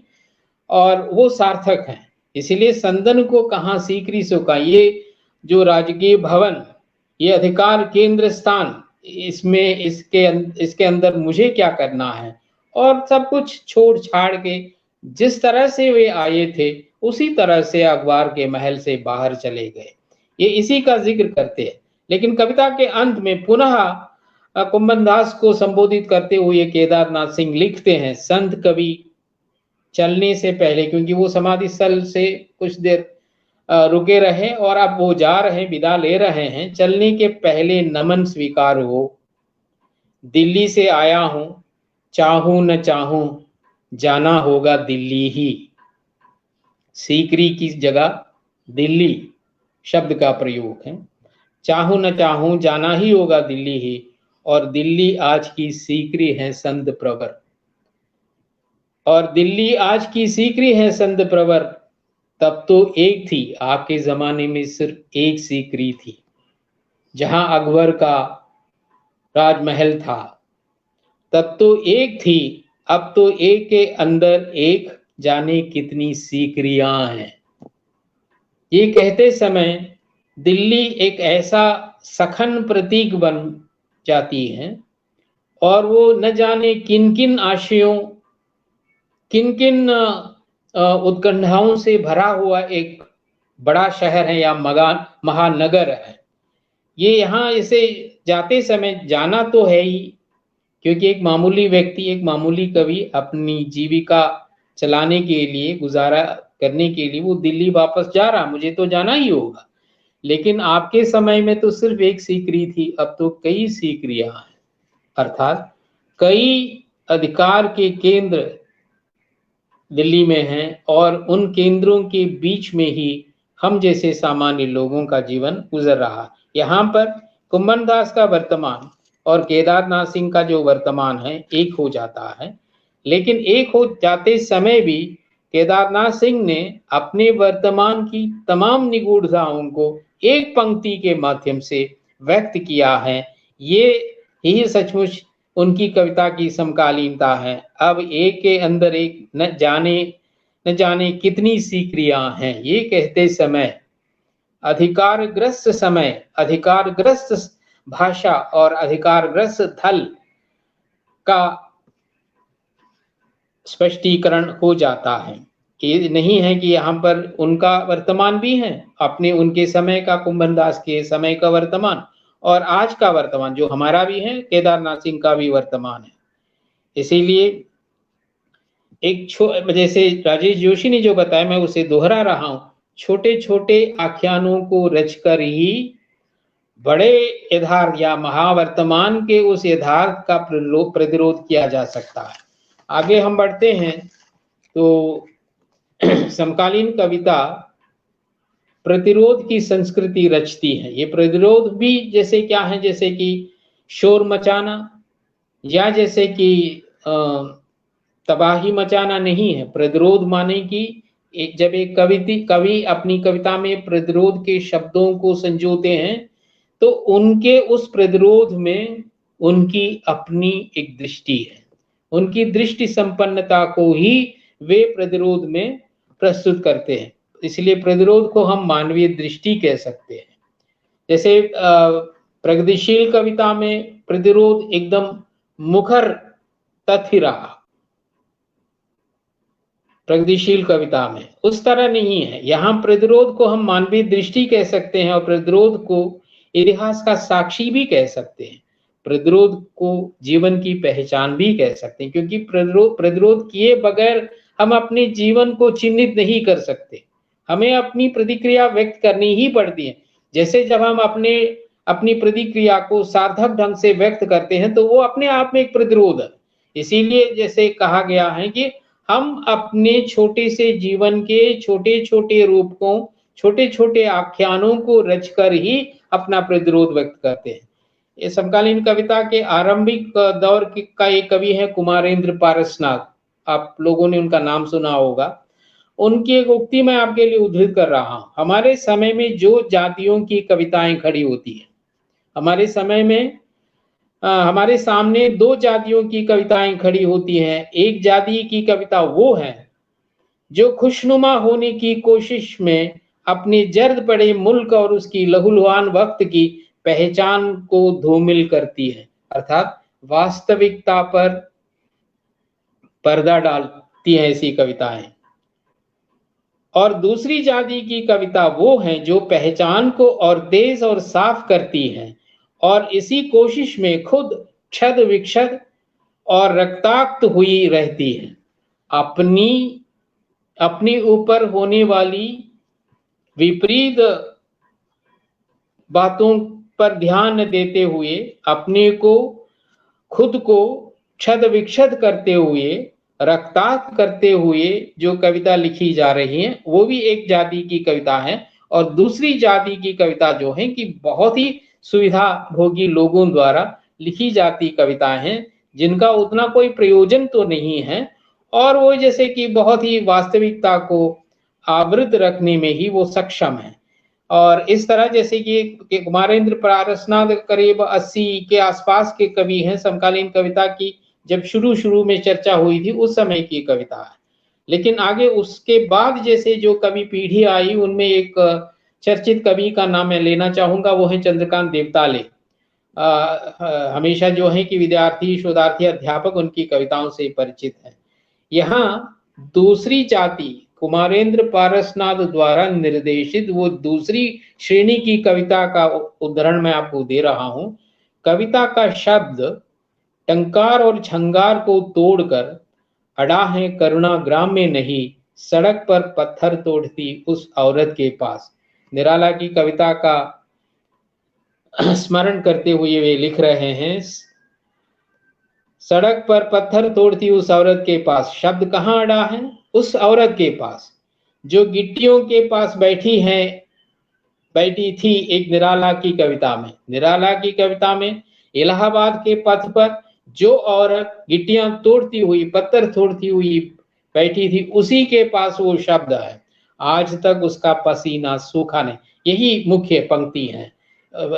और वो सार्थक है। इसलिए संदन को कहाँ सीकरी सो का, ये जो राजकीय भवन, ये अधिकार केंद्र स्थान, इसमें इसके अंदर मुझे क्या करना है। और सब कुछ छोड़ छाड़ के जिस तरह से वे आए थे उसी तरह से अखबार के महल से बाहर चले गए। ये इसी का जिक्र करते हैं। लेकिन कविता के अंत में पुनः कुंभनदास को संबोधित करते हुए केदारनाथ सिंह लिखते हैं, संत कवि चलने से पहले, क्योंकि वो समाधि स्थल से कुछ देर रुके रहे और अब वो जा रहे, विदा ले रहे हैं। चलने के पहले नमन स्वीकार हो, दिल्ली से आया हूं, चाहूं न चाहूं जाना होगा दिल्ली ही। सीकरी की जगह दिल्ली शब्द का प्रयोग है। चाहूं न चाहूं जाना ही होगा दिल्ली ही, और दिल्ली आज की सीकरी है संत प्रवर, और दिल्ली आज की सीकरी है संत प्रवर। तब तो एक थी, आपके जमाने में सिर्फ एक सीकरी थी। जहां अकबर का राजमहल था तब तो एक थी, अब तो एक के अंदर एक, जाने कितनी सीकरियां हैं। ये कहते समय दिल्ली एक ऐसा सखन प्रतीक बन जाती है और वो न जाने किन किन आशयों, किन किन उत्कंठाओं से भरा हुआ एक बड़ा शहर है या महानगर है। ये यहाँ इसे जाते समय जाना तो है ही, क्योंकि एक मामूली व्यक्ति, एक मामूली कवि अपनी जीविका चलाने के लिए, गुजारा करने के लिए वो दिल्ली वापस जा रहा, मुझे तो जाना ही होगा। लेकिन आपके समय में तो सिर्फ एक सीकरी थी, अब तो कई सीकरियां हैं, अर्थात कई अधिकार के केंद्र दिल्ली में हैं, और उन केंद्रों के बीच में ही हम जैसे सामान्य लोगों का जीवन गुजर रहा। यहाँ पर कुंभनदास का वर्तमान और केदारनाथ सिंह का जो वर्तमान है एक हो जाता है, लेकिन एक हो जाते समय भी केदारनाथ सिंह ने अपने वर्तमान की तमाम निगूढ़ताओं को एक पंक्ति के माध्यम से व्यक्त किया है। ये ही सचमुच उनकी कविता की समकालीनता है। अब एक के अंदर एक, न जाने कितनी सीकरियां हैं। ये कहते समय अधिकारग्रस्त भाषा और अधिकारग्रस्त थल का स्पष्टीकरण हो जाता है। ये नहीं है कि यहाँ पर उनका वर्तमान भी है, अपने उनके समय का, कुंभनदास के समय का वर्तमान, और आज का वर्तमान जो हमारा भी है, केदारनाथ सिंह का भी वर्तमान है। इसीलिए एक जैसे राजेश जोशी ने जो बताया, मैं उसे दोहरा रहा हूं, छोटे छोटे आख्यानों को रचकर ही बड़े यथार्थ या महावर्तमान के उस यथार्थ का प्रतिरोध किया जा सकता है। आगे हम बढ़ते हैं तो समकालीन कविता प्रतिरोध की संस्कृति रचती है। ये प्रतिरोध भी जैसे क्या है, जैसे कि शोर मचाना या जैसे कि तबाही मचाना नहीं है। प्रतिरोध माने कि जब एक कवि अपनी कविता में प्रतिरोध के शब्दों को संजोते हैं तो उनके उस प्रतिरोध में उनकी अपनी एक दृष्टि है, उनकी दृष्टि संपन्नता को ही वे प्रतिरोध में प्रस्तुत करते हैं। इसलिए प्रतिरोध को हम मानवीय दृष्टि कह सकते हैं। जैसे प्रगतिशील कविता में प्रतिरोध एकदम मुखर तथ्य रहा, प्रगतिशील कविता में उस तरह नहीं है। यहाँ प्रतिरोध को हम मानवीय दृष्टि कह सकते हैं और प्रतिरोध को इतिहास का साक्षी भी कह सकते हैं, प्रतिरोध को जीवन की पहचान भी कह सकते हैं, क्योंकि प्रतिरोध किए बगैर हम अपने जीवन को चिन्हित नहीं कर सकते। हमें अपनी प्रतिक्रिया व्यक्त करनी ही पड़ती है। जैसे जब हम अपनी प्रतिक्रिया को सार्थक ढंग से व्यक्त करते हैं तो वो अपने आप में एक प्रतिरोध है। इसीलिए जैसे कहा गया है कि हम अपने छोटे से जीवन के छोटे छोटे रूप को, छोटे छोटे आख्यानों को रचकर ही अपना प्रतिरोध व्यक्त करते हैं। ये समकालीन कविता के आरंभिक दौर का एक कवि है कुमारेंद्र पारसनाथ, आप लोगों ने उनका नाम सुना होगा। उनकी एक उक्ति मैं आपके लिए उद्धृत कर रहा हूं। हमारे समय में जो जातियों की कविताएं खड़ी होती है, हमारे समय में हमारे सामने दो जातियों की कविताएं खड़ी होती हैं। एक जाति की कविता वो है जो खुशनुमा होने की कोशिश में अपने जर्द पड़े मुल्क और उसकी लहूलुहान वक्त की पहचान को धूमिल करती है, अर्थात वास्तविकता पर पर्दा डालती है ऐसी कविताएं। और दूसरी जाति की कविता वो है जो पहचान को और तेज और साफ करती है और इसी कोशिश में खुद क्षद विक्षद और रक्ताक्त हुई रहती है। अपनी ऊपर होने वाली विपरीत बातों पर ध्यान न देते हुए अपने को खुद को क्षद विक्षद करते हुए, रक्ताक्त करते हुए जो कविता लिखी जा रही है वो भी एक जाति की कविता है। और दूसरी जाति की कविता जो है कि बहुत ही सुविधा भोगी लोगों द्वारा लिखी जाती कविताएं हैं जिनका उतना कोई प्रयोजन तो नहीं है और वो जैसे कि बहुत ही वास्तविकता को आवृत रखने में ही वो सक्षम है। और इस तरह जैसे कि कुमारेंद्र पारसनाथ करीब 80 के आसपास के कवि हैं। समकालीन कविता की जब शुरू में चर्चा हुई थी उस समय की कविता है, लेकिन आगे उसके बाद जैसे जो कवि पीढ़ी आई उनमें एक चर्चित कवि का नाम मैं लेना चाहूंगा, वो है चंद्रकांत देवताले। हमेशा जो है कि विद्यार्थी, शोधार्थी, अध्यापक उनकी कविताओं से परिचित हैं। यहाँ दूसरी जाति कुमारेंद्र पारसनाथ द्वारा निर्देशित वो दूसरी श्रेणी की कविता का उदाहरण मैं आपको दे रहा हूं। कविता का शब्द टंकार और झंकार को तोड़कर अड़ा है करुणा ग्राम में नहीं, सड़क पर पत्थर तोड़ती उस औरत के पास। निराला की कविता का स्मरण करते हुए वे लिख रहे हैं, सड़क पर पत्थर तोड़ती उस औरत के पास। शब्द कहाँ अड़ा है? उस औरत के पास जो गिट्टियों के पास बैठी थी। एक निराला की कविता में, निराला की कविता में इलाहाबाद के पथ पर जो औरत गिट्टियां तोड़ती हुई, पत्थर तोड़ती हुई बैठी थी, उसी के पास वो शब्द है, आज तक उसका पसीना सूखा नहीं। यही मुख्य पंक्ति है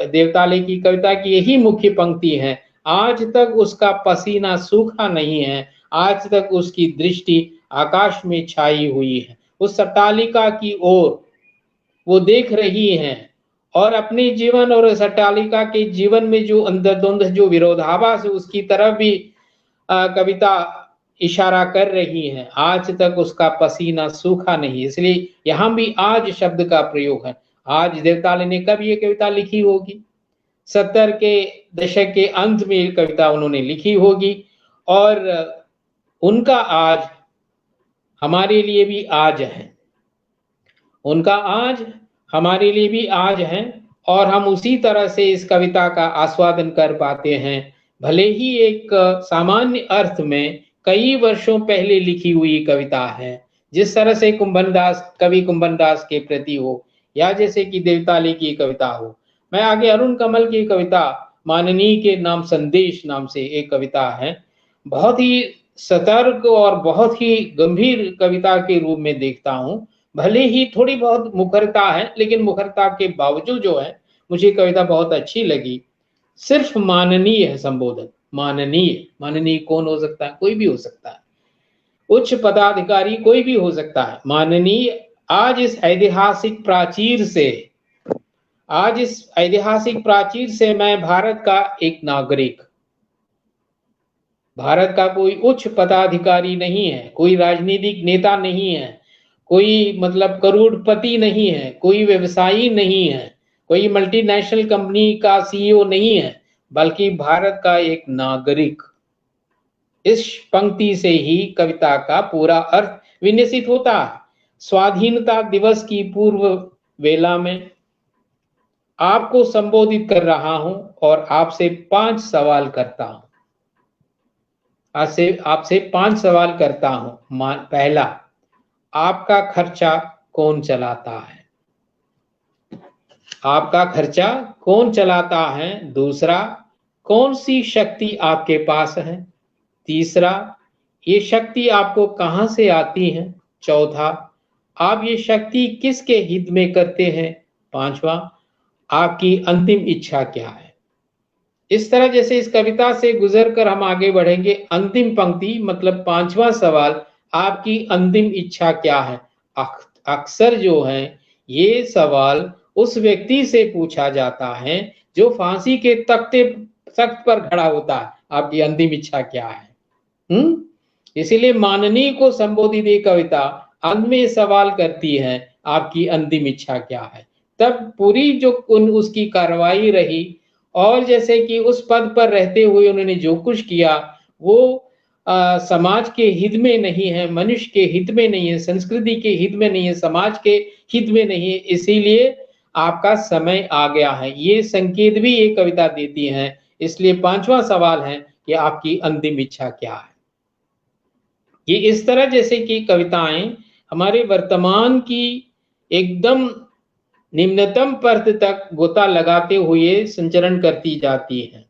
देवताले की कविता की, यही मुख्य पंक्ति है, आज तक उसका पसीना सूखा नहीं है, आज तक उसकी दृष्टि आकाश में छाई हुई है। उस अट्टालिका की ओर वो देख रही हैं और अपने जीवन और उस अट्टालिका के जीवन में जो अंतर्द्वंद, जो विरोधाभास है, उसकी तरफ भी कविता इशारा कर रही है। आज तक उसका पसीना सूखा नहीं, इसलिए यहाँ भी आज शब्द का प्रयोग है। आज देवताले ने कब ये कविता लिखी होगी? 70 के दशक के अंत में कविता उन्होंने लिखी होगी और उनका आज हमारे लिए भी आज है, उनका आज हमारे लिए भी आज है और हम उसी तरह से इस कविता का आस्वादन कर पाते हैं। भले ही एक सामान्य अर्थ में कई वर्षों पहले लिखी हुई कविता है। जिस तरह से कवि कुंभन दास के प्रति हो, या जैसे कि देवताली की कविता हो। मैं आगे अरुण कमल की कविता माननीय के नाम संदेश नाम से एक कविता है, बहुत ही सतर्क और बहुत ही गंभीर कविता के रूप में देखता हूं। भले ही थोड़ी बहुत मुखरता है, लेकिन मुखरता के बावजूद जो है मुझे कविता बहुत अच्छी लगी। सिर्फ माननीय है संबोधन, माननीय। माननीय कौन हो सकता है? कोई भी हो सकता है, उच्च पदाधिकारी कोई भी हो सकता है। माननीय आज इस ऐतिहासिक प्राचीर से मैं भारत का एक नागरिक, भारत का कोई उच्च पदाधिकारी नहीं है, कोई राजनीतिक नेता नहीं है, कोई मतलब करोड़पति नहीं है, कोई व्यवसायी नहीं है, कोई मल्टीनेशनल कंपनी का सीईओ नहीं है, बल्कि भारत का एक नागरिक। इस पंक्ति से ही कविता का पूरा अर्थ विन्यासित होता है। स्वाधीनता दिवस की पूर्व वेला में आपको संबोधित कर रहा हूं और आपसे 5 सवाल करता हूं। आपसे 5 सवाल करता हूं। पहला, आपका खर्चा कौन चलाता है? आपका खर्चा कौन चलाता है? दूसरा, कौन सी शक्ति आपके पास है? तीसरा, ये शक्ति आपको कहां से आती है? चौथा, आप ये शक्ति किसके हित में करते हैं? पांचवा, आपकी अंतिम इच्छा क्या है? इस तरह जैसे इस कविता से गुजरकर हम आगे बढ़ेंगे। अंतिम पंक्ति मतलब 5वां सवाल, आपकी अंतिम इच्छा क्या है? अक्सर जो है ये सवाल उस व्यक्ति से पूछा जाता है जो फांसी के तख्त पर खड़ा होता है। आपकी अंतिम इच्छा क्या है? इसीलिए माननीय को संबोधित ये कविता अंत में सवाल करती है, आपकी अंतिम इच्छा क्या है? तब पूरी जो उसकी कार्रवाई रही, और जैसे कि उस पद पर रहते हुए उन्होंने जो कुछ किया वो समाज के हित में नहीं है, मनुष्य के हित में नहीं है, संस्कृति के हित में नहीं है, समाज के हित में नहीं है। इसीलिए आपका समय आ गया है, ये संकेत भी ये कविता देती है। इसलिए 5वां सवाल है कि आपकी अंतिम इच्छा क्या है। ये इस तरह जैसे कि कविताएं हमारे वर्तमान की एकदम निम्नतम परत तक गोता लगाते हुए संचरण करती जाती हैं।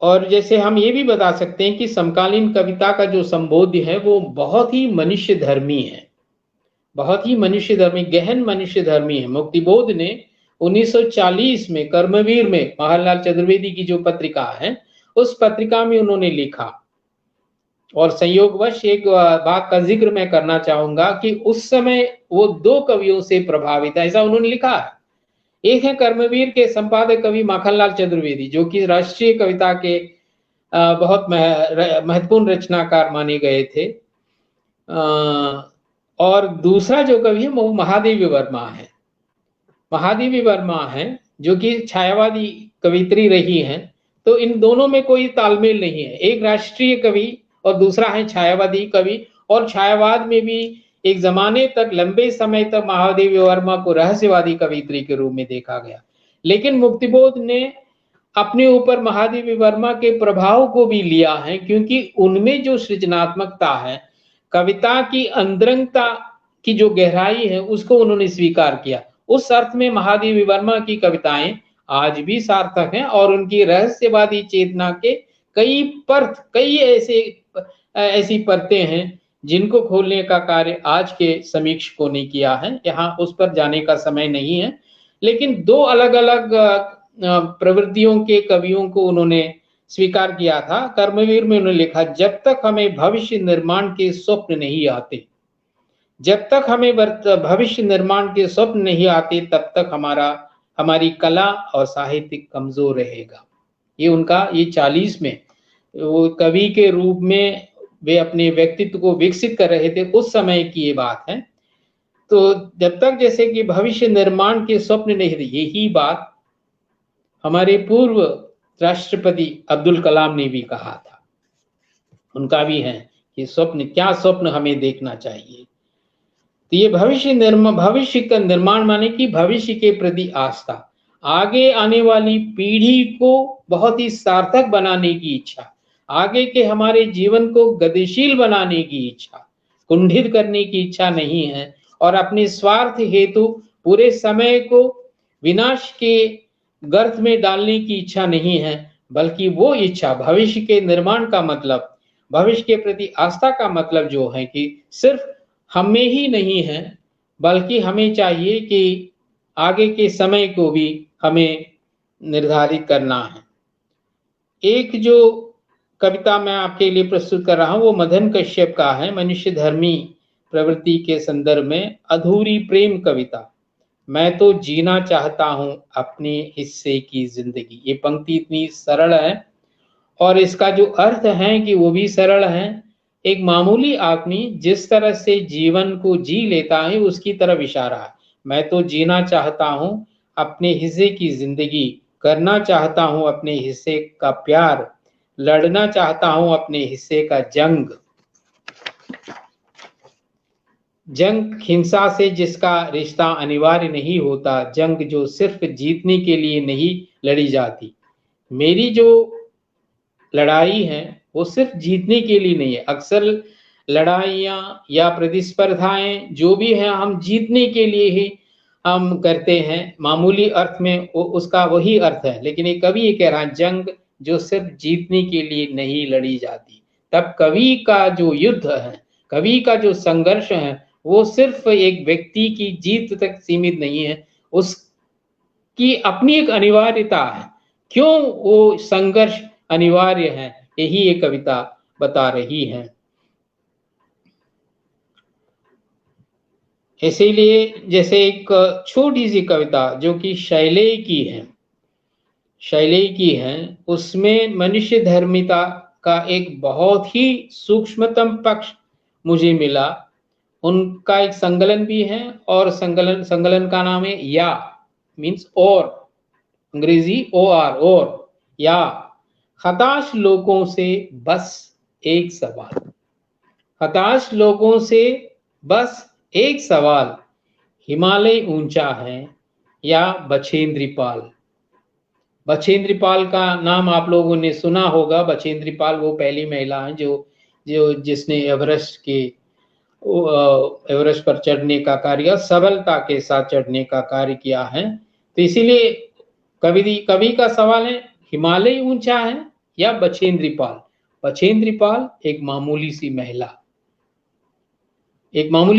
और जैसे हम ये भी बता सकते हैं कि समकालीन कविता का जो संबोध्य है वो बहुत ही मनुष्य धर्मी है, बहुत ही मनुष्य धर्मी, गहन मनुष्य धर्मी है। मुक्तिबोध ने 1940 में कर्मवीर में महालाल चतुर्वेदी की जो पत्रिका है, उस पत्रिका में उन्होंने लिखा। और संयोगवश एक बात का जिक्र मैं करना चाहूंगा कि उस समय वो 2 कवियों से प्रभावित है, ऐसा उन्होंने लिखा है। एक है कर्मवीर के संपादक कवि माखनलाल चतुर्वेदी, जो कि राष्ट्रीय कविता के बहुत महत्वपूर्ण रचनाकार माने गए थे। और दूसरा जो कवि है वो महादेवी वर्मा है। महादेवी वर्मा है जो कि छायावादी कवित्री रही हैं। तो इन दोनों में कोई तालमेल नहीं है, एक राष्ट्रीय कवि और दूसरा है छायावादी कवि। और छायावाद में भी एक जमाने तक, लंबे समय तक महादेवी वर्मा को रहस्यवादी कवित्री के रूप में देखा गया। लेकिन मुक्तिबोध ने अपने ऊपर महादेवी वर्मा के प्रभाव को भी लिया है, क्योंकि उनमें जो सृजनात्मकता है, कविता की अंतरंगता की जो गहराई है, उसको उन्होंने स्वीकार किया। उस अर्थ में महादेवी वर्मा की कविताएं आज भी सार्थक हैं और उनकी रहस्यवादी चेतना के कई ऐसी परतें हैं जिनको खोलने का कार्य आज के समीक्षकों ने किया है। यहाँ उस पर जाने का समय नहीं है। लेकिन 2 अलग अलग प्रवृत्तियों के कवियों को उन्होंने स्वीकार किया था। कर्मवीर में उन्होंने लिखा, जब तक हमें भविष्य निर्माण के स्वप्न नहीं आते, जब तक हमें भविष्य निर्माण के स्वप्न नहीं आते, तब तक हमारी कला और साहित्य कमजोर रहेगा। ये उनका, ये 40 में वो कवि के रूप में वे अपने व्यक्तित्व को विकसित कर रहे थे, उस समय की ये बात है। तो जब तक जैसे कि भविष्य निर्माण के स्वप्न नहीं थे, यही बात हमारे पूर्व राष्ट्रपति अब्दुल कलाम ने भी कहा था। उनका भी है कि क्या स्वप्न हमें देखना चाहिए। तो ये भविष्य का निर्माण माने कि भविष्य के प्रति आस्था, आगे आने वाली पीढ़ी को बहुत ही सार्थक बनाने की इच्छा, आगे के हमारे जीवन को गतिशील बनाने की इच्छा, कुंठित करने की इच्छा नहीं है, और अपने स्वार्थ हेतु पूरे समय को विनाश के गर्त में डालने की इच्छा नहीं है, बल्कि वो इच्छा भविष्य के निर्माण का मतलब, भविष्य के प्रति आस्था का मतलब जो है कि सिर्फ हमें ही नहीं है, बल्कि हमें चाहिए कि आगे के समय को भी हमें निर्धारित करना है। एक जो कविता मैं आपके लिए प्रस्तुत कर रहा हूं वो मदन कश्यप का है, मनुष्य धर्मी प्रवृत्ति के संदर्भ में अधूरी प्रेम कविता। मैं तो जीना चाहता हूं अपने हिस्से की जिंदगी। ये पंक्ति इतनी सरल है और इसका जो अर्थ है कि वो भी सरल है। एक मामूली आदमी जिस तरह से जीवन को जी लेता है उसकी तरफ इशारा है। मैं तो जीना चाहता हूं अपने हिस्से की जिंदगी, करना चाहता हूं अपने हिस्से का प्यार, लड़ना चाहता हूं अपने हिस्से का जंग। जंग हिंसा से जिसका रिश्ता अनिवार्य नहीं होता, जंग जो सिर्फ जीतने के लिए नहीं लड़ी जाती। मेरी जो लड़ाई है वो सिर्फ जीतने के लिए नहीं है। अक्सर लड़ाइयाँ या प्रतिस्पर्धाएं जो भी हैं हम जीतने के लिए ही हम करते हैं, मामूली अर्थ में उसका वही अर्थ है। लेकिन ये कवि ये कह रहा है जंग जो सिर्फ जीतने के लिए नहीं लड़ी जाती। तब कवि का जो युद्ध है, कवि का जो संघर्ष है वो सिर्फ एक व्यक्ति की जीत तक सीमित नहीं है, उसकी अपनी एक अनिवार्यता है। क्यों वो संघर्ष अनिवार्य है, यही ये कविता बता रही है। इसीलिए जैसे एक छोटी सी कविता जो कि शैलेय की है, उसमें मनुष्य धर्मिता का एक बहुत ही सूक्ष्मतम पक्ष मुझे मिला। उनका एक संकलन भी है और संकलन का नाम है या, मीन्स और, अंग्रेजी और या। हताश लोगों से बस एक सवाल, हताश लोगों से बस एक सवाल, हिमालय ऊंचा है या बछेंद्री पाल। बछेंद्री पाल का नाम आप लोगों ने सुना होगा। बछेंद्री पाल वो पहली महिला है जो जिसने एवरेस्ट पर चढ़ने का कार्य सबलता के साथ चढ़ने का कार्य किया है। तो इसीलिए कवि का सवाल है हिमालय ऊंचा है या बछेंद्री पाल। बछेंद्री पाल एक मामूली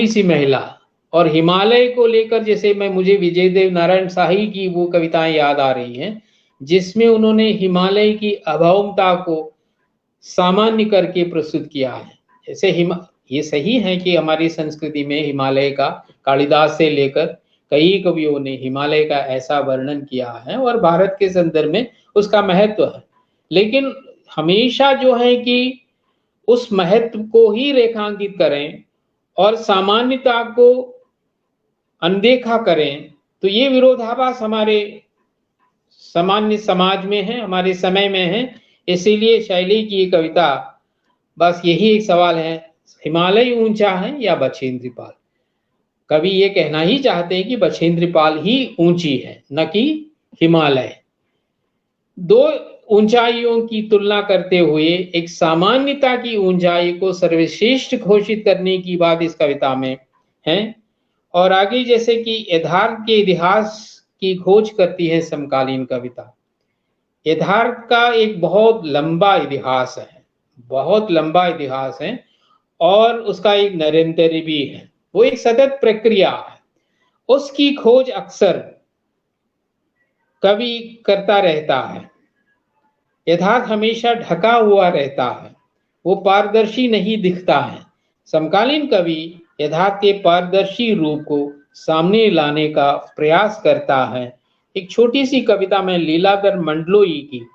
सी महिला और हिमालय को लेकर, जैसे मुझे विजय देव नारायण शाही की वो कविताएं याद आ रही हैं जिसमें उन्होंने हिमालय की अभौमता को सामान्य करके प्रस्तुत किया है। जैसे ये सही है कि हमारी संस्कृति में हिमालय का कालिदास से लेकर कई कवियों ने हिमालय का ऐसा वर्णन किया है और भारत के संदर्भ में उसका महत्व है। लेकिन हमेशा जो है कि उस महत्व को ही रेखांकित करें और सामान्यता को अनदेखा करें तो ये विरोधाभास हमारे सामान्य समाज में है, हमारे समय में है। इसीलिए शैली की ये कविता बस यही एक सवाल है, हिमालय ऊंचा है या बछेंद्री पाल। कवि ये कहना ही चाहते हैं कि बछेंद्री पाल ही ऊंची है, न कि हिमालय। दो ऊंचाइयों की तुलना करते हुए एक सामान्यता की ऊंचाई को सर्वश्रेष्ठ घोषित करने की बात इस कविता में है। और आगे जैसे कि यथार्थ के इतिहास की खोज करती है समकालीन कविता। यथार्थ का एक बहुत लंबा इतिहास है और उसका एक निरंतर भी है, वो एक सतत प्रक्रिया है। उसकी खोज अक्सर कवि करता रहता है। यथार्थ हमेशा ढका हुआ रहता है, वो पारदर्शी नहीं दिखता है। समकालीन कवि यथार्थ के पारदर्शी रूप को सामने लाने का प्रयास करता है। एक छोटी सी कविता मैं लीलाधर मंडलोई की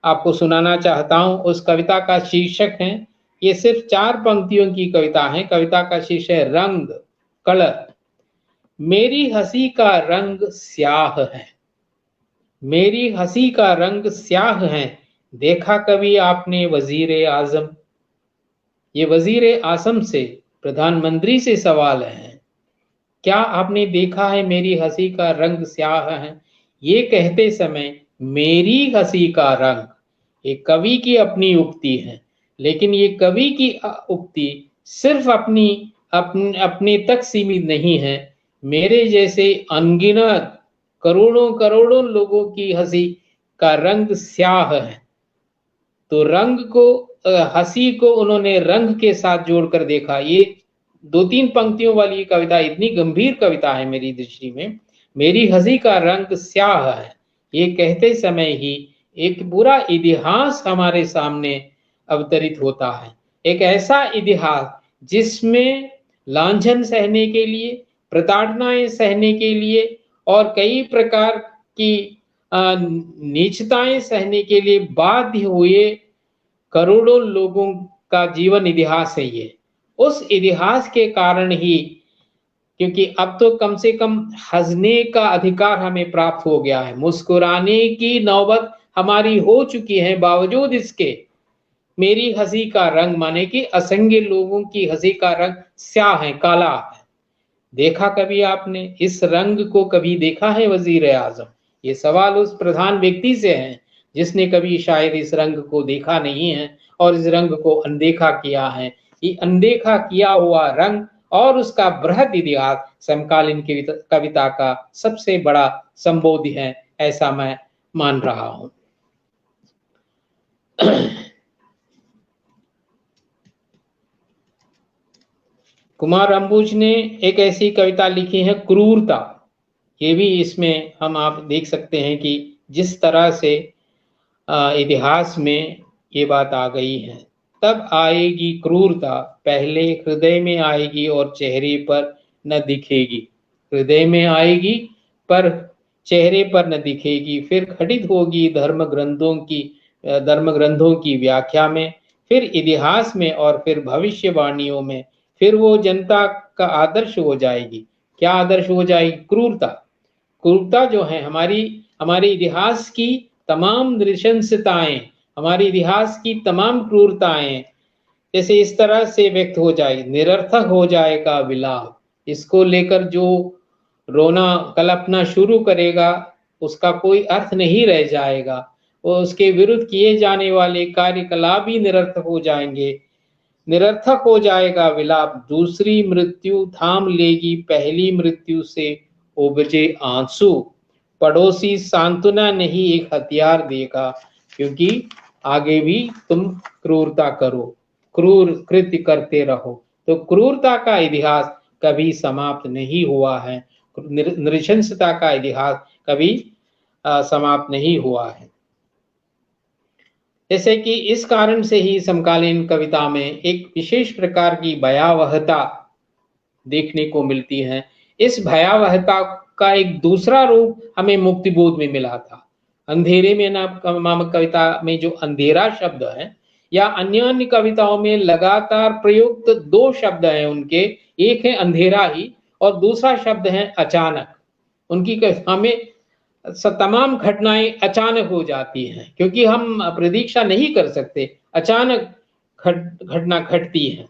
आपको सुनाना चाहता हूं। उस कविता का शीर्षक है, ये सिर्फ 4 पंक्तियों की कविता है। कविता का शीर्षक है रंग, कलर। मेरी हंसी का रंग स्याह है, मेरी हंसी का रंग स्याह है, देखा कभी आपने वजीर आजम। ये वजीर आजम से, प्रधानमंत्री से सवाल है, क्या आपने देखा है मेरी हंसी का रंग स्याह है। ये कहते समय मेरी हंसी का रंग, ये कवि की अपनी उक्ति है, लेकिन ये कवि की उक्ति सिर्फ अपने तक सीमित नहीं है। मेरे जैसे अनगिनत करोड़ों करोड़ों लोगों की हंसी का रंग स्याह है। तो रंग को, हंसी को उन्होंने रंग के साथ जोड़कर देखा। ये 2-3 पंक्तियों वाली कविता इतनी गंभीर कविता है मेरी दृष्टि में। मेरी हंसी का रंग स्याह है, ये कहते समय ही एक पूरा इतिहास हमारे सामने अवतरित होता है। एक ऐसा इतिहास जिसमें लांछन सहने के लिए, प्रताड़नाएं सहने के लिए और कई प्रकार की नीचताएं सहने के लिए बाध्य हुए करोड़ों लोगों का जीवन इतिहास है ये। उस इतिहास के कारण ही, क्योंकि अब तो कम से कम हंसने का अधिकार हमें प्राप्त हो गया है, मुस्कुराने की नौबत हमारी हो चुकी है, बावजूद इसके मेरी हंसी का रंग, माने कि असंख्य लोगों की हंसी का रंग स्याह है, काला है। देखा कभी आपने इस रंग को? कभी देखा है वजीर आजम? ये सवाल उस प्रधान व्यक्ति से है जिसने कभी शायद इस रंग को देखा नहीं है और इस रंग को अनदेखा किया है। ये अनदेखा किया हुआ रंग और उसका बृहद इतिहास समकालीन कविता का सबसे बड़ा संबोध है, ऐसा मैं मान रहा हूं। कुमार अंबुज ने एक ऐसी कविता लिखी है, क्रूरता। ये भी इसमें हम आप देख सकते हैं कि जिस तरह से इतिहास में ये बात आ गई है। तब आएगी क्रूरता, पहले हृदय में आएगी और चेहरे पर न दिखेगी। हृदय में आएगी पर चेहरे पर न दिखेगी, फिर घटित होगी धर्म ग्रंथों की व्याख्या में, फिर इतिहास में और फिर भविष्यवाणियों में, फिर वो जनता का आदर्श हो जाएगी। क्या आदर्श हो जाएगी? क्रूरता। क्रूरता जो है हमारे इतिहास की तमाम नृशंसताएं, हमारे इतिहास की तमाम क्रूरताएं जैसे इस तरह से व्यक्त हो जाएगी, निरर्थक हो जाएगा विलाप। इसको लेकर जो रोना कल्पना शुरू करेगा उसका कोई अर्थ नहीं रह जाएगा, वो उसके विरुद्ध किए जाने वाले कार्यकलाप ही निरर्थक हो जाएंगे। निरर्थक हो जाएगा विलाप, दूसरी मृत्यु थाम लेगी पहली मृत्यु से उपजे आंसू, पड़ोसी सांत्वना नहीं एक हथियार देगा, क्योंकि आगे भी तुम क्रूरता करो, क्रूर कृत्य करते रहो। तो क्रूरता का इतिहास कभी समाप्त नहीं हुआ है, नृशंसता का इतिहास कभी समाप्त नहीं हुआ है। जैसे कि इस कारण से ही समकालीन कविता में एक विशेष प्रकार की भयावहता देखने को मिलती है। इस भयावहता का एक दूसरा रूप हमें मुक्तिबोध में मिला था। अंधेरे में नामक कविता में जो अंधेरा शब्द है, या अन्य कविताओं में लगातार प्रयुक्त 2 शब्द हैं उनके, एक है अंधेरा ही और दूसरा शब्द है अचानक। उनकी कविता में तमाम घटनाएं अचानक हो जाती हैं, क्योंकि हम प्रतीक्षा नहीं कर सकते, अचानक घटना घटती है।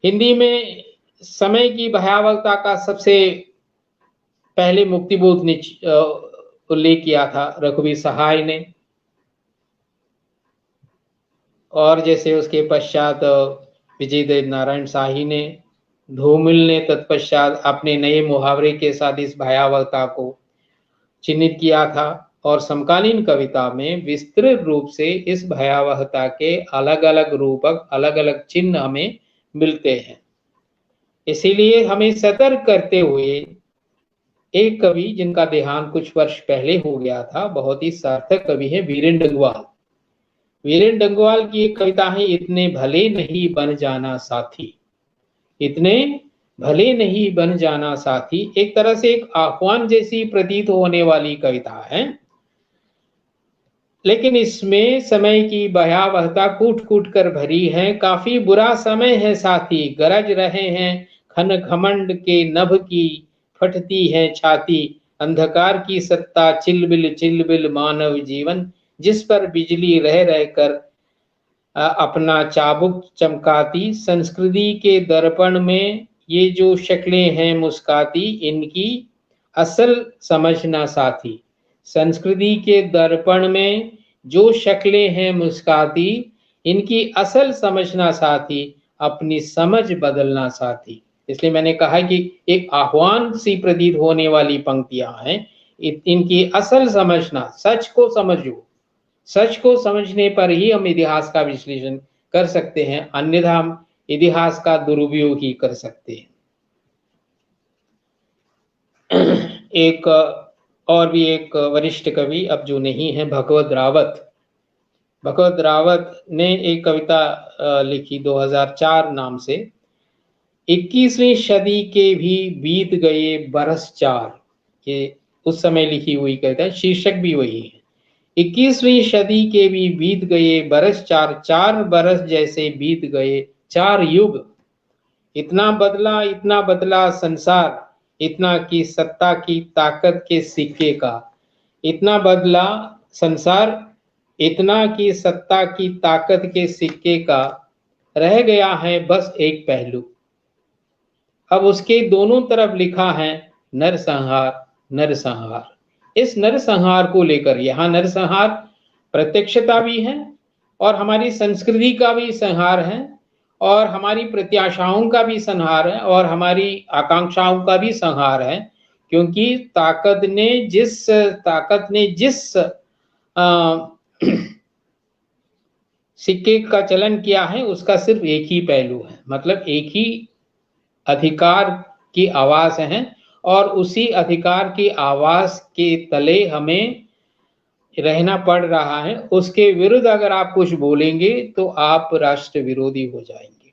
हिंदी में समय की भयावहता का सबसे पहले मुक्तिबोध ने उल्लेख किया था रघुवीर सहाय ने, और जैसे उसके पश्चात विजयदेव नारायण शाही ने, धूमिल ने तत्पश्चात अपने नए मुहावरे के साथ इस भयावहता को चिन्हित किया था। और समकालीन कविता में विस्तृत रूप से इस भयावहता के अलग अलग रूपक, अलग अलग चिन्ह हमें मिलते हैं। इसीलिए हमें सतर्क करते हुए एक कवि जिनका देहांत कुछ वर्ष पहले हो गया था, बहुत ही सार्थक कवि है वीरेंद्र डंगवाल। वीरेंद्र डंगवाल की एक कविता है, इतने भले नहीं बन जाना साथी। इतने भले नहीं बन जाना साथी एक तरह से एक आह्वान जैसी प्रतीत होने वाली कविता है, लेकिन इसमें समय की भयावहता कूट कूट कर भरी है। काफी बुरा समय है साथी, गरज रहे हैं घन घमंड के नभ की फटती है छाती, अंधकार की सत्ता चिलबिल मानव जीवन, जिस पर बिजली रह रहकर अपना चाबुक चमकाती, संस्कृति के दर्पण में ये जो शक्लें हैं मुस्काती, इनकी असल समझना साथी। संस्कृति के दर्पण में जो शक्लें हैं मुस्काती, इनकी असल समझना साथी, अपनी समझ बदलना साथी। इसलिए मैंने कहा कि एक आह्वान सी प्रतीत होने वाली पंक्तियां हैं। इनकी असल समझना, सच को समझो, सच को समझने पर ही हम इतिहास का विश्लेषण कर सकते हैं, अन्यथा हम इतिहास का दुरुपयोग ही कर सकते हैं। एक और भी एक वरिष्ठ कवि, अब जो नहीं है, भगवत रावत। भगवत रावत ने एक कविता लिखी 2004 नाम से, 21वीं सदी के भी बीत गए बरस चार। ये उस समय लिखी हुई कविता, शीर्षक भी वही है। 21वीं सदी के भी बीत गए बरस चार, 4 बरस जैसे बीत गए 4 युग। इतना बदला संसार, इतना की सत्ता की ताकत के सिक्के का। इतना बदला संसार, इतना की सत्ता की ताकत के सिक्के का, रह गया है बस एक पहलू। अब उसके दोनों तरफ लिखा है नरसंहार, नरसंहार। इस नरसंहार को लेकर, यहाँ नरसंहार प्रत्यक्षता भी है और हमारी संस्कृति का भी संहार है और हमारी प्रत्याशाओं का भी संहार है और हमारी आकांक्षाओं का भी संहार है। क्योंकि ताकत ने जिस सिक्के का चलन किया है उसका सिर्फ एक ही पहलू है, मतलब एक ही अधिकार की आवाज है और उसी अधिकार की आवाज के तले हमें रहना पड़ रहा है। उसके विरुद्ध अगर आप कुछ बोलेंगे तो आप राष्ट्र विरोधी हो जाएंगे।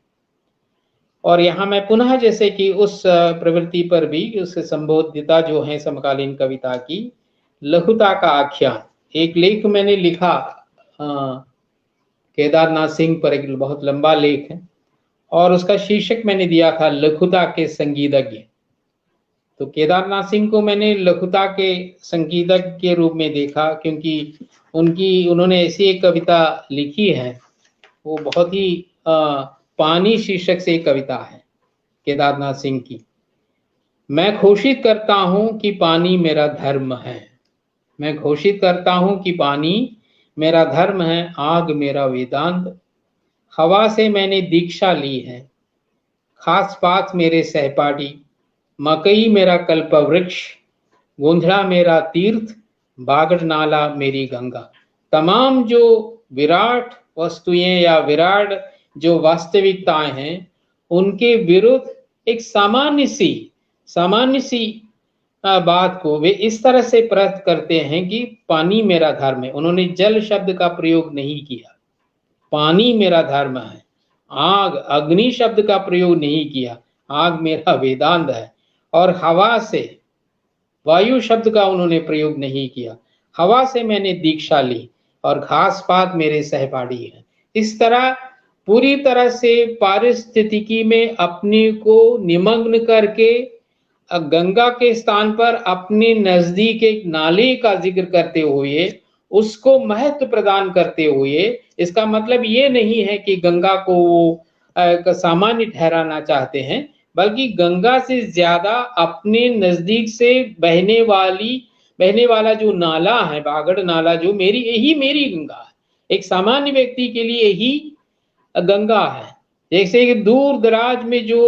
और यहाँ मैं पुनः जैसे कि उस प्रवृत्ति पर भी, उस संबोधिता जो है समकालीन कविता की, लघुता का आख्यान, एक लेख मैंने लिखा केदारनाथ सिंह पर, एक बहुत लंबा लेख है और उसका शीर्षक मैंने दिया था लघुता के संगीतज्ञ। तो केदारनाथ सिंह को मैंने लघुता के संगीतज्ञ के रूप में देखा क्योंकि उन्होंने ऐसी एक कविता लिखी है, वो बहुत ही पानी शीर्षक से एक कविता है केदारनाथ सिंह की। मैं घोषित करता हूं कि पानी मेरा धर्म है, मैं घोषित करता हूं कि पानी मेरा धर्म है, आग मेरा वेदांत। हवा से मैंने दीक्षा ली है, खास बात मेरे सहपाठी। मकई मेरा कल्पवृक्ष, गोंधड़ा मेरा तीर्थ, बागड़ नाला मेरी गंगा। तमाम जो विराट वस्तुएं या विराट जो वास्तविकताएं हैं उनके विरुद्ध एक सामान्य सी बात को वे इस तरह से प्रकट करते हैं कि पानी मेरा धर्म है। उन्होंने जल शब्द का प्रयोग नहीं किया, पानी मेरा धर्म है। आग, अग्नि शब्द का प्रयोग नहीं किया, आग मेरा वेदांत है। और हवा से, वायु शब्द का उन्होंने प्रयोग नहीं किया, हवा से मैंने दीक्षा ली और घास पात मेरे सहपाठी हैं। इस तरह पूरी तरह से पारिस्थितिकी में अपने को निमग्न करके गंगा के स्थान पर अपने नजदीक एक नाले का जिक्र करते हुए, उसको महत्व प्रदान करते हुए, इसका मतलब ये नहीं है कि गंगा को वो सामान्य ठहराना चाहते हैं, बल्कि गंगा से ज्यादा अपने नजदीक से बहने वाला जो नाला है, बागड़ नाला, जो यही मेरी गंगा है। एक सामान्य व्यक्ति के लिए यही गंगा है। जैसे कि दूर दराज में जो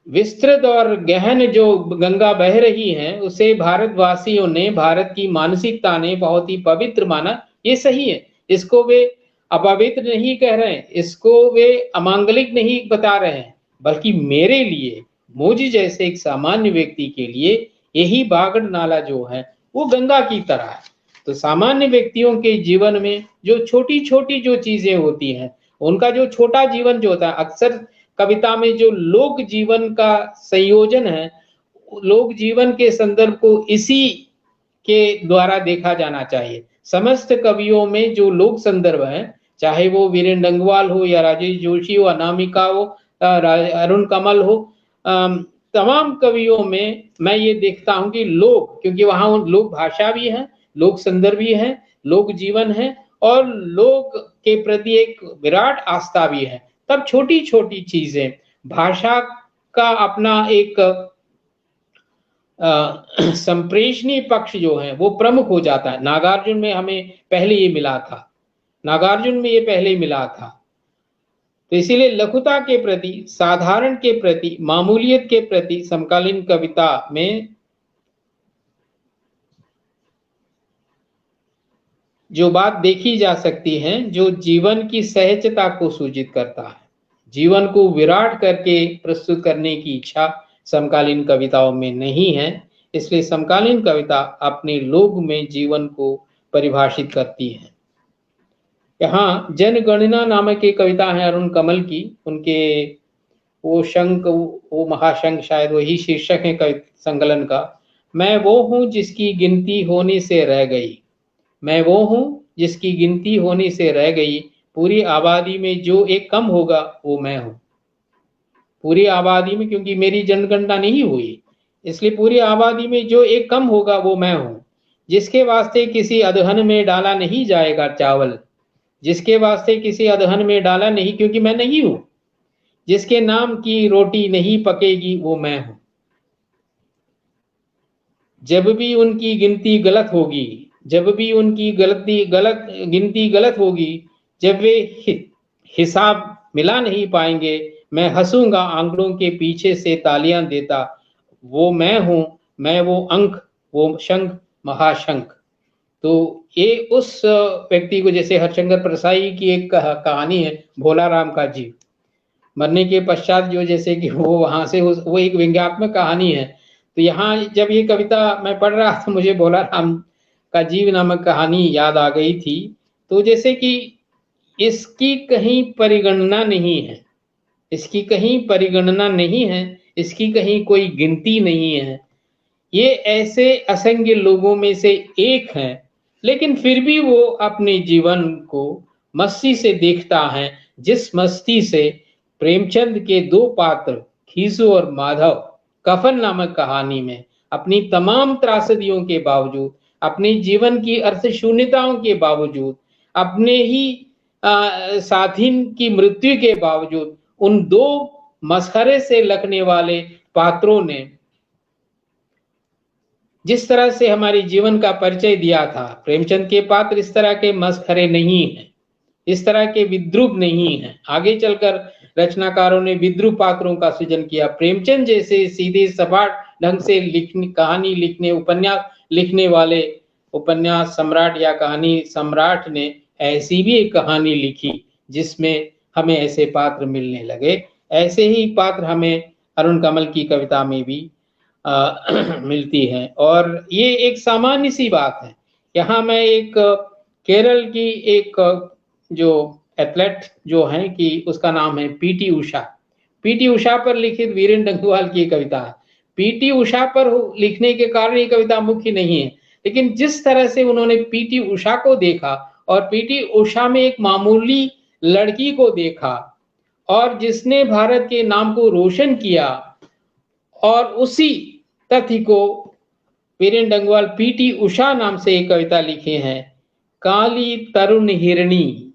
विस्तृत और गहन जो गंगा बह रही है, उसे भारतवासियों ने, भारत की मानसिकता ने बहुत ही पवित्र माना। ये सही है, इसको वे अपवित्र नहीं कह रहे हैं, इसको वे अमांगलिक नहीं बता रहे हैं, बल्कि मेरे लिए, मुझ जैसे एक सामान्य व्यक्ति के लिए यही बागड़ नाला जो है वो गंगा की तरह है। तो सामान्य व्यक्तियों के जीवन में जो छोटी छोटी जो चीजें होती हैं, उनका जो छोटा जीवन जो होता है, अक्सर कविता में जो लोक जीवन का संयोजन है, लोक जीवन के संदर्भ को इसी के द्वारा देखा जाना चाहिए। समस्त कवियों में जो लोक संदर्भ है, चाहे वो वीरेंद्र डंगवाल हो या राजेश जोशी हो, अनामिका हो, अरुण कमल हो, तमाम कवियों में मैं ये देखता हूं कि लोक, क्योंकि वहां लोक भाषा भी है, लोक संदर्भ भी है, लोक जीवन है और लोक के प्रति एक विराट आस्था भी है। तब छोटी छोटी चीजें, भाषा का अपना एक संप्रेषणीय पक्ष जो है वो प्रमुख हो जाता है। नागार्जुन में हमें पहले ये मिला था, नागार्जुन में ये पहले मिला था। तो इसीलिए लघुता के प्रति, साधारण के प्रति, मामूलियत के प्रति समकालीन कविता में जो बात देखी जा सकती है, जो जीवन की सहजता को सूचित करता है, जीवन को विराट करके प्रस्तुत करने की इच्छा समकालीन कविताओं में नहीं है। इसलिए समकालीन कविता अपने लोग में जीवन को परिभाषित करती है। यहाँ जनगणना नामक एक कविता है अरुण कमल की, उनके वो शंख, वो महाशंख, शायद वही शीर्षक है कविता संकलन का। मैं वो हूँ जिसकी गिनती होने से रह गई, मैं वो हूँ जिसकी गिनती होने से रह गई, पूरी आबादी में जो एक कम होगा वो मैं हूँ। पूरी आबादी में, क्योंकि मेरी जनगणना नहीं हुई, इसलिए पूरी आबादी में जो एक कम होगा वो मैं हूँ। जिसके वास्ते किसी अदहन में डाला नहीं जाएगा चावल, जिसके वास्ते किसी अदहन में डाला नहीं, क्योंकि मैं नहीं हूं। जिसके नाम की रोटी नहीं पकेगी वो मैं हूं। जब भी उनकी गिनती गलत होगी, जब भी उनकी गिनती गलत होगी, जब वे हिसाब मिला नहीं पाएंगे, मैं हंसूंगा आंकड़ों के पीछे से तालियां देता, वो मैं हूं, मैं वो अंक, वो शंख, महाशंख। तो ये उस व्यक्ति को, जैसे हरशंकर परसाई की एक कहानी है भोला राम का जीव, मरने के पश्चात जो, जैसे कि वो वहां से वो एक व्यंग्यात्मक कहानी है। तो यहाँ जब ये कविता मैं पढ़ रहा था, मुझे भोला राम का जीव नामक कहानी याद आ गई थी। तो जैसे कि इसकी कहीं परिगणना नहीं है, इसकी कहीं परिगणना नहीं है, इसकी कहीं कोई गिनती नहीं है। ये ऐसे असंख्य लोगों में से एक है, लेकिन फिर भी वो अपने जीवन को मस्ती से देखता है, जिस मस्ती से प्रेमचंद के दो पात्र खीसू और माधव कफन नामक कहानी में अपनी तमाम त्रासदियों के बावजूद, अपने जीवन की अर्थ शून्यताओं के बावजूद, अपने ही साथी की मृत्यु के बावजूद, उन दो मसखरे से लगने वाले पात्रों ने जिस तरह से हमारे जीवन का परिचय दिया था। प्रेमचंद के पात्र इस तरह के मसखरे नहीं हैं, इस तरह के विद्रूप नहीं हैं। आगे चलकर रचनाकारों ने विद्रूप पात्रों का सृजन किया। प्रेमचंद जैसे सीधे सपाट ढंग से कहानी लिखने, उपन्यास लिखने वाले उपन्यास सम्राट या कहानी सम्राट ने ऐसी भी एक कहानी लिखी जिसमें हमें ऐसे पात्र मिलने लगे। ऐसे ही पात्र हमें अरुण कमल की कविता में भी मिलती है। और ये एक सामान्य सी बात है। यहाँ मैं एक केरल की एक जो एथलेट जो है कि उसका नाम है पीटी उषा, पीटी उषा पर लिखित वीरेंद्र डंगवाल की कविता है। पीटी उषा पर लिखने के कारण ये कविता मुख्य नहीं है, लेकिन जिस तरह से उन्होंने पीटी उषा को देखा और पीटी उषा में एक मामूली लड़की को देखा और जिसने भारत के नाम को रोशन किया, और उसी तथ्य को वीरेंद्र डंगवाल पीटी उषा नाम से एक कविता लिखे हैं। काली तरुण हिरणी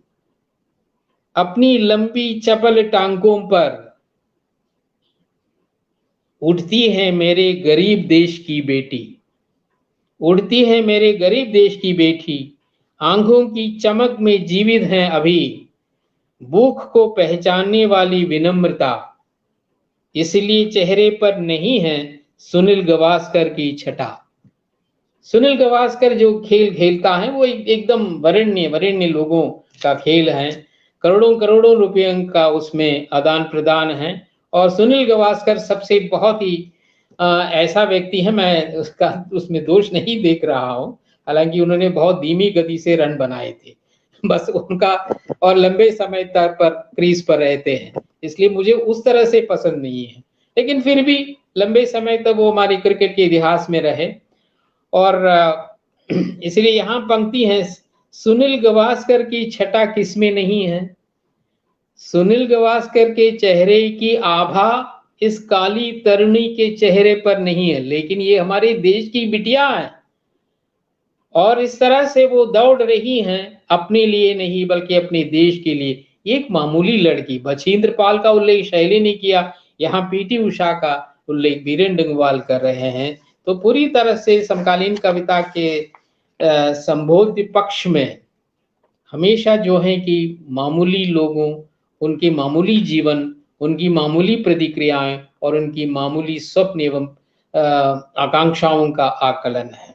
अपनी लंबी चपल टांगों पर उड़ती है मेरे गरीब देश की बेटी, उड़ती है मेरे गरीब देश की बेटी, आंखों की चमक में जीवित है अभी भूख को पहचानने वाली विनम्रता, इसलिए चेहरे पर नहीं है सुनील गावस्कर की छटा। सुनील गावस्कर जो खेल खेलता है वो एकदम वरेण्य लोगों का खेल है। करोड़ों रुपये का उसमें आदान प्रदान है और सुनील गावस्कर सबसे बहुत ही ऐसा व्यक्ति है, मैं उसमें दोष नहीं देख रहा हूं, हालांकि उन्होंने बहुत धीमी गति से रन बनाए थे बस उनका, और लंबे समय तक पर क्रीज पर रहते हैं, इसलिए मुझे उस तरह से पसंद नहीं है, लेकिन फिर भी लंबे समय तक वो हमारे क्रिकेट के इतिहास में रहे। और इसलिए यहाँ पंक्ति है, सुनील गावस्कर की छटा किसमें नहीं है, सुनील गावस्कर के चेहरे की आभा इस काली तरुणी के चेहरे पर नहीं है, लेकिन ये हमारे देश की बिटिया है और इस तरह से वो दौड़ रही हैं अपने लिए नहीं बल्कि अपने देश के लिए। एक मामूली लड़की, बछेंद्र पाल का उल्लेख शैली ने किया, यहाँ पीटी उषा का उल्लेख वीरेंद्र डंगवाल कर रहे हैं। तो पूरी तरह से समकालीन कविता के संबोध्य पक्ष में हमेशा जो है कि मामूली लोगों, उनके मामूली जीवन, उनकी मामूली प्रतिक्रियाएं और उनकी मामूली स्वप्न एवं आकांक्षाओं का आकलन है।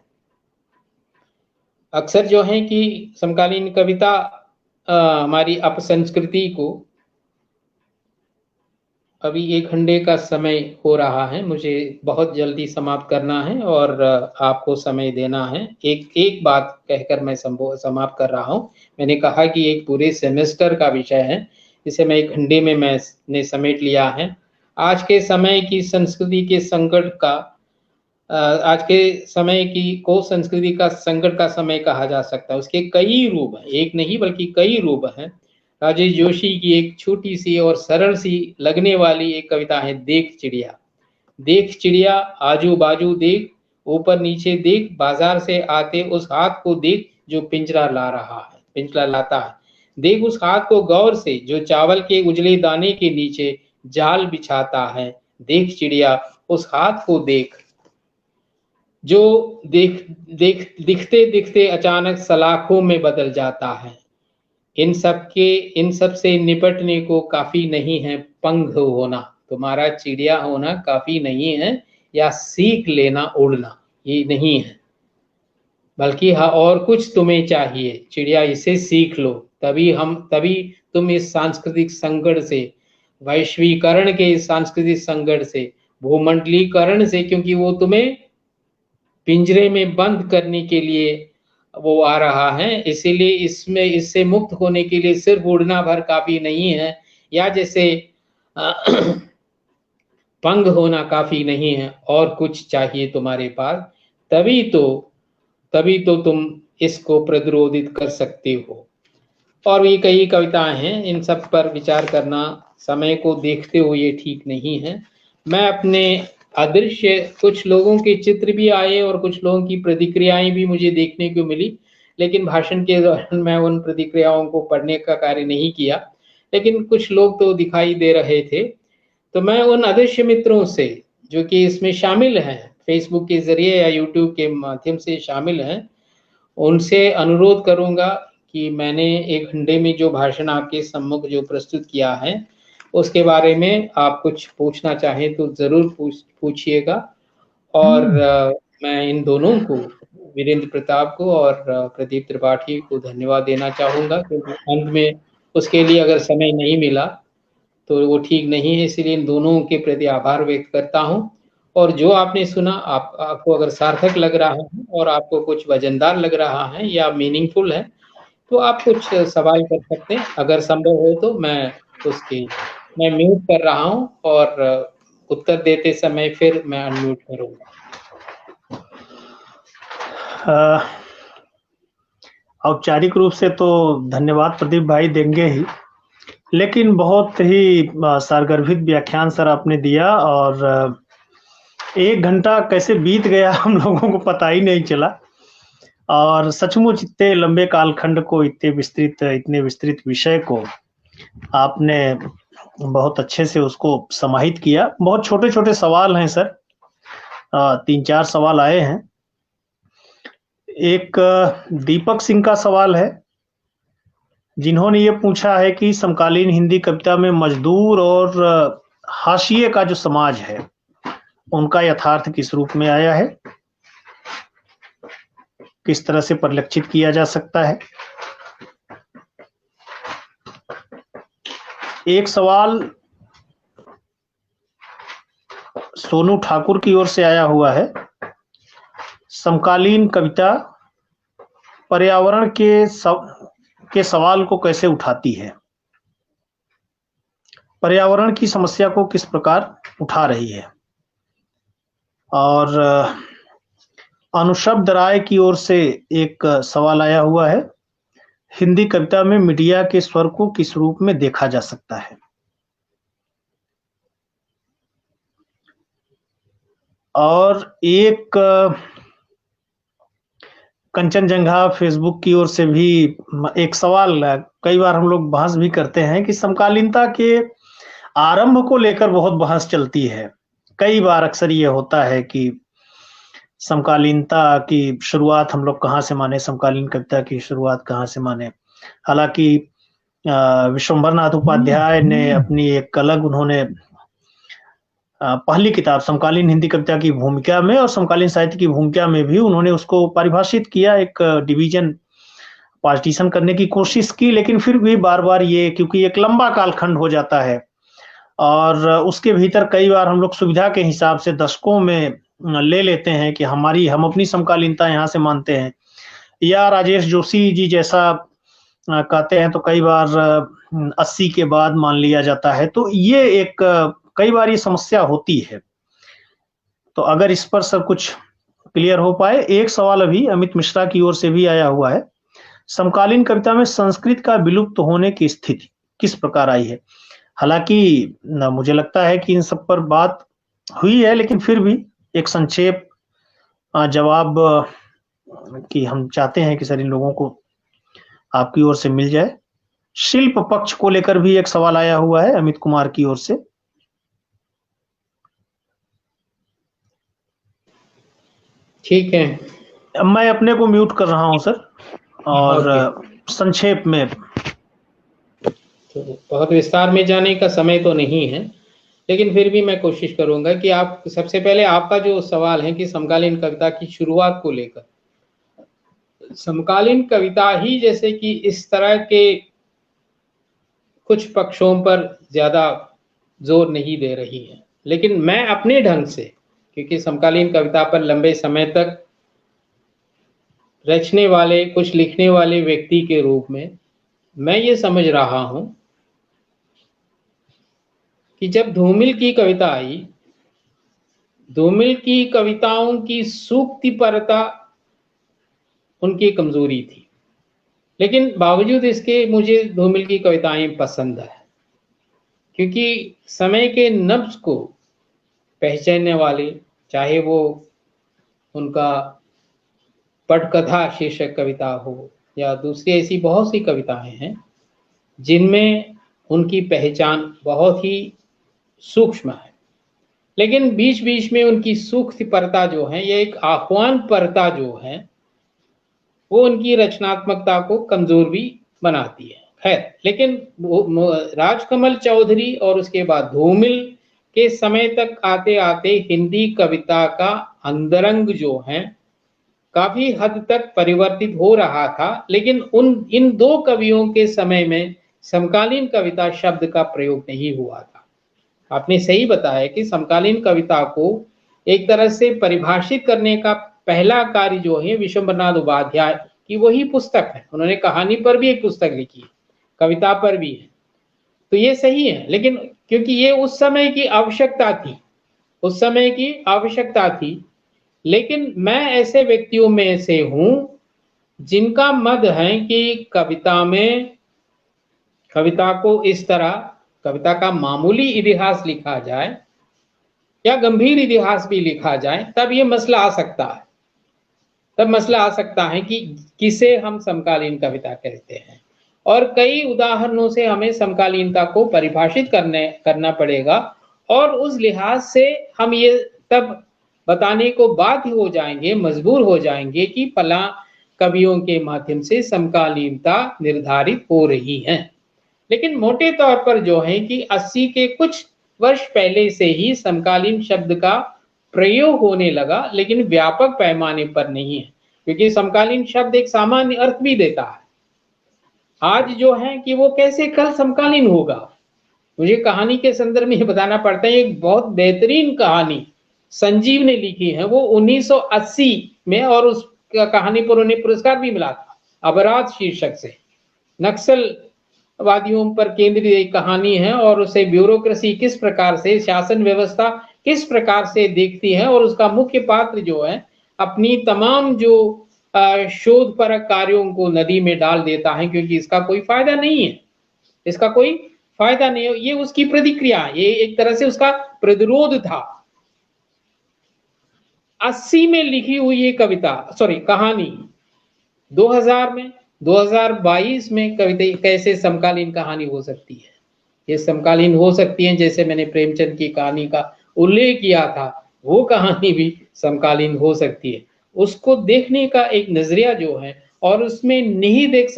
अक्सर जो है कि समकालीन कविता हमारी अपसंस्कृति को, अभी 1 घंटे का समय हो रहा है, मुझे बहुत जल्दी समाप्त करना है और आपको समय देना है। एक बात कहकर मैं समाप्त कर रहा हूँ। मैंने कहा कि एक पूरे सेमेस्टर का विषय है, जिसे मैं 1 घंटे में मैंने समेट लिया है। आज के समय की संस्कृति के संकट का, आज के समय को संस्कृति का संकट का समय कहा जा सकता है। उसके कई रूप हैं, एक नहीं बल्कि कई रूप हैं। राजेश जोशी की एक छोटी सी और सरल सी लगने वाली एक कविता है, देख चिड़िया। देख चिड़िया, आजू बाजू देख, ऊपर नीचे देख, बाजार से आते उस हाथ को देख जो पिंजरा ला रहा है, पिंजरा लाता है। देख उस हाथ को गौर से जो चावल के उजले दाने के नीचे जाल बिछाता है। देख चिड़िया, उस हाथ को देख जो दिखते दिखते अचानक सलाखों में बदल जाता है। इन सब से निपटने को काफी नहीं है पंख होना, तुम्हारा चिड़िया होना काफी नहीं है, या सीख लेना उड़ना, ये नहीं है, बल्कि हाँ और कुछ तुम्हें चाहिए। चिड़िया, इसे सीख लो, तभी तुम इस सांस्कृतिक संकट से, वैश्वीकरण के इस सांस्कृतिक संकट से, भूमंडलीकरण से, क्योंकि वो तुम्हें पिंजरे में बंद करने के लिए वो आ रहा है, इसीलिए इससे मुक्त होने के लिए सिर्फ उड़ना भर काफी नहीं है, या जैसे पंख होना काफी नहीं है, और कुछ चाहिए तुम्हारे पास, तभी तो तुम इसको प्रतिरोधित कर सकते हो। और भी कई कविताएं हैं, इन सब पर विचार करना समय को देखते हुए ठीक नहीं है। मैं अपने अदृश्य, कुछ लोगों के चित्र भी आए और कुछ लोगों की प्रतिक्रियाएं भी मुझे देखने को मिली, लेकिन भाषण के दौरान मैं उन प्रतिक्रियाओं को पढ़ने का कार्य नहीं किया, लेकिन कुछ लोग तो दिखाई दे रहे थे। तो मैं उन अदृश्य मित्रों से जो कि इसमें शामिल हैं, फेसबुक के जरिए या यूट्यूब के माध्यम से शामिल हैं, उनसे अनुरोध करूंगा कि मैंने 1 घंटे में जो भाषण आपके सम्मुख जो प्रस्तुत किया है, उसके बारे में आप कुछ पूछना चाहें तो जरूर पूछिएगा। और मैं इन दोनों को, वीरेंद्र प्रताप को और प्रदीप त्रिपाठी को धन्यवाद देना चाहूँगा, क्योंकि अंत में उसके लिए अगर समय नहीं मिला तो वो ठीक नहीं है, इसलिए इन दोनों के प्रति आभार व्यक्त करता हूँ। और जो आपने सुना, आपको अगर सार्थक लग रहा है और आपको कुछ वजनदार लग रहा है या मीनिंगफुल है, तो आप कुछ सवाल कर सकते हैं। अगर संभव हो तो मैं म्यूट कर रहा हूं और उत्तर देते समय फिर मैं अनम्यूट करूंगा। औपचारिक रूप से तो धन्यवाद प्रदीप भाई देंगे ही, लेकिन बहुत ही सारगर्भित व्याख्यान सर आपने दिया, और 1 घंटा कैसे बीत गया हम लोगों को पता ही नहीं चला, और सचमुच इतने लंबे कालखंड को, इतने विस्तृत विषय को आपने बहुत अच्छे से उसको समाहित किया। बहुत छोटे छोटे सवाल हैं सर, 3-4 सवाल आए हैं। एक दीपक सिंह का सवाल है, जिन्होंने ये पूछा है कि समकालीन हिंदी कविता में मजदूर और हाशिए का जो समाज है, उनका यथार्थ किस रूप में आया है, किस तरह से परिलक्षित किया जा सकता है। एक सवाल सोनू ठाकुर की ओर से आया हुआ है, समकालीन कविता पर्यावरण के सवाल को कैसे उठाती है, पर्यावरण की समस्या को किस प्रकार उठा रही है। और अनुशब्द राय की ओर से एक सवाल आया हुआ है, हिंदी कविता में मीडिया के स्वर को किस रूप में देखा जा सकता है। और एक कंचनजंघा फेसबुक की ओर से भी एक सवाल, कई बार हम लोग बहस भी करते हैं कि समकालीनता के आरंभ को लेकर बहुत बहस चलती है। कई बार अक्सर ये होता है कि समकालीनता की शुरुआत हम लोग कहाँ से माने, समकालीन कविता की शुरुआत कहाँ से माने। हालाँकि विश्वंभर नाथ उपाध्याय ने अपनी एक अलग उन्होंने पहली किताब समकालीन हिंदी कविता की भूमिका में और समकालीन साहित्य की भूमिका में भी उन्होंने उसको परिभाषित किया, एक डिवीजन पार्टीशन करने की कोशिश की, लेकिन फिर भी बार-बार ये क्योंकि एक लंबा कालखंड हो जाता है और उसके भीतर कई बार हम लोग सुविधा के हिसाब से दशकों में ले लेते हैं कि हम अपनी समकालीनता यहाँ से मानते हैं, या राजेश जोशी जी जैसा कहते हैं तो कई बार 80 के बाद मान लिया जाता है। तो ये एक कई बार ये समस्या होती है। तो अगर इस पर सर कुछ क्लियर हो पाए। एक सवाल अभी अमित मिश्रा की ओर से भी आया हुआ है। समकालीन कविता में संस्कृत का विलुप्त होने की स्थिति किस प्रकार आई है? हालांकि मुझे लगता है कि इन सब पर बात हुई है, लेकिन फिर भी एक संक्षेप जवाब कि हम चाहते हैं कि सर इन लोगों को आपकी ओर से मिल जाए। शिल्प पक्ष को लेकर भी एक सवाल आया हुआ है अमित कुमार की ओर से। ठीक है, मैं अपने को म्यूट कर रहा हूं सर, और संक्षेप में तो बहुत विस्तार में जाने का समय तो नहीं है, लेकिन फिर भी मैं कोशिश करूंगा कि आप सबसे पहले आपका जो सवाल है कि समकालीन कविता की शुरुआत को लेकर, समकालीन कविता ही जैसे कि इस तरह के कुछ पक्षों पर ज्यादा जोर नहीं दे रही है, लेकिन मैं अपने ढंग से, क्योंकि समकालीन कविता पर लंबे समय तक रचने वाले, कुछ लिखने वाले व्यक्ति के रूप में मैं ये समझ रहा हूं कि जब धूमिल की कविता आई, धूमिल की कविताओं की सूक्तिपरता उनकी कमजोरी थी, लेकिन बावजूद इसके मुझे धूमिल की कविताएं पसंद है, क्योंकि समय के नब्ज को पहचानने वाले, चाहे वो उनका पटकथा शीर्षक कविता हो या दूसरी ऐसी बहुत सी कविताएं हैं जिनमें उनकी पहचान बहुत ही सूक्ष्म है, लेकिन बीच बीच में उनकी सूक्ष्मता जो है, ये एक आह्वान परता जो है, वो उनकी रचनात्मकता को कमजोर भी बनाती है। खैर, लेकिन राजकमल चौधरी और उसके बाद धूमिल के समय तक आते आते हिंदी कविता का अंतरंग जो है काफी हद तक परिवर्तित हो रहा था, लेकिन इन दो कवियों के समय में समकालीन कविता शब्द का प्रयोग नहीं हुआ था। आपने सही बताया कि समकालीन कविता को एक तरह से परिभाषित करने का पहला कार्य जो है विश्वंभर नाथ उपाध्याय की वही पुस्तक है। उन्होंने कहानी पर भी एक पुस्तक लिखी है, कविता पर भी है, तो ये सही है, लेकिन क्योंकि ये उस समय की आवश्यकता थी, उस समय की आवश्यकता थी, लेकिन मैं ऐसे व्यक्तियों में से हूं जिनका मत है कि कविता को इस तरह, कविता का मामूली इतिहास लिखा जाए या गंभीर इतिहास भी लिखा जाए, तब ये मसला आ सकता है, तब मसला आ सकता है कि किसे हम समकालीन कविता कहते हैं। और कई उदाहरणों से हमें समकालीनता को परिभाषित करना पड़ेगा, और उस लिहाज से हम ये तब बताने को बाध्य हो जाएंगे, मजबूर हो जाएंगे कि फला कवियों के माध्यम से समकालीनता निर्धारित हो रही है। लेकिन मोटे तौर पर जो है कि 80 के कुछ वर्ष पहले से ही समकालीन शब्द का प्रयोग होने लगा, लेकिन व्यापक पैमाने पर नहीं है, क्योंकि समकालीन शब्द एक सामान्य अर्थ भी देता है। आज जो है कि वो कैसे कल समकालीन होगा, मुझे कहानी के संदर्भ में बताना पड़ता है। एक बहुत बेहतरीन कहानी संजीव ने लिखी है, वो 1980 में, और उस कहानी पर उन्हें पुरस्कार भी मिला था, अपराध शीर्षक से। नक्सलवादियों पर केंद्रित एक कहानी है, और उसे ब्यूरोक्रेसी किस प्रकार से, शासन व्यवस्था किस प्रकार से देखती है, और उसका मुख्य पात्र जो है अपनी तमाम जो शोध परक कार्यों को नदी में डाल देता है, क्योंकि इसका कोई फायदा नहीं है, इसका कोई फायदा नहीं है। ये उसकी प्रतिक्रिया, ये एक तरह से उसका प्रतिरोध था। 80 में लिखी हुई ये कहानी 2000 में, 2022 में कविता कैसे समकालीन कहानी हो सकती है? ये समकालीन हो सकती है, जैसे मैंने प्रेमचंद की कहानी का उल्लेख किया था वो कहानी भी समकालीन हो सकती है। उसको देखने का एक नजरिया जो है और उसमें निहित एक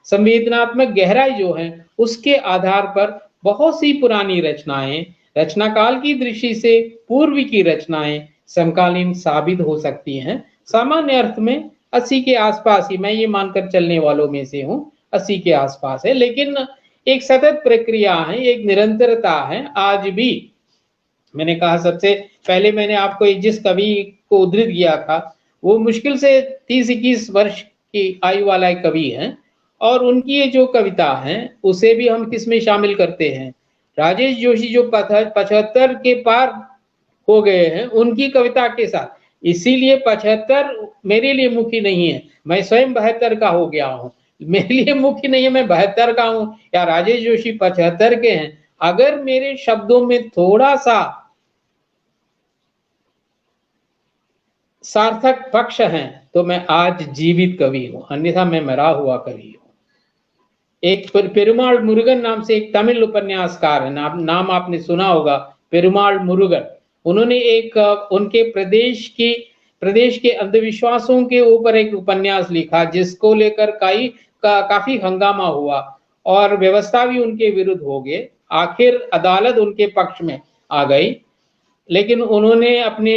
संवेदनात्मक गहराई जो है, उसके आधार पर बहुत सी पुरानी रचनाएं, रचना काल की दृष्टि से पूर्व की रचनाएं समकालीन साबित हो सकती हैं। सामान्य अर्थ में 80 के आसपास ही, मैं ये मानकर चलने वालों में से हूँ, 80 के आसपास है, लेकिन एक सतत प्रक्रिया है, एक निरंतरता है। आज भी मैंने कहा, सबसे पहले मैंने आपको जिस कवि को उद्धृत किया था, वो मुश्किल से 30-21 वर्ष की आयु वाला एक कवि है, और उनकी ये जो कविता है उसे भी हम किसमें शामिल करते हैं, राजेश जोशी जो 75 के पार हो गए हैं उनकी कविता के साथ। इसीलिए 75 मेरे लिए मुख्य नहीं है, मैं स्वयं 72 का हो गया हूं, मेरे लिए मुख्य नहीं है मैं 72 का हूं या राजेश जोशी 75 के हैं। अगर मेरे शब्दों में थोड़ा सा सार्थक पक्ष हैं तो मैं आज जीवित कवि हूं, अन्यथा मैं मरा हुआ कवि हूं। एक पेरुमाल मुरुगन नाम से एक तमिल उपन्यासकार है, नाम आपने सुना होगा, पेरुमाल मुरुगन। उन्होंने एक उनके प्रदेश के अंधविश्वासों के ऊपर एक उपन्यास लिखा, जिसको लेकर काफी हंगामा हुआ और व्यवस्था भी उनके विरुद्ध हो गए। आखिर अदालत उनके पक्ष में आ गई, लेकिन उन्होंने अपने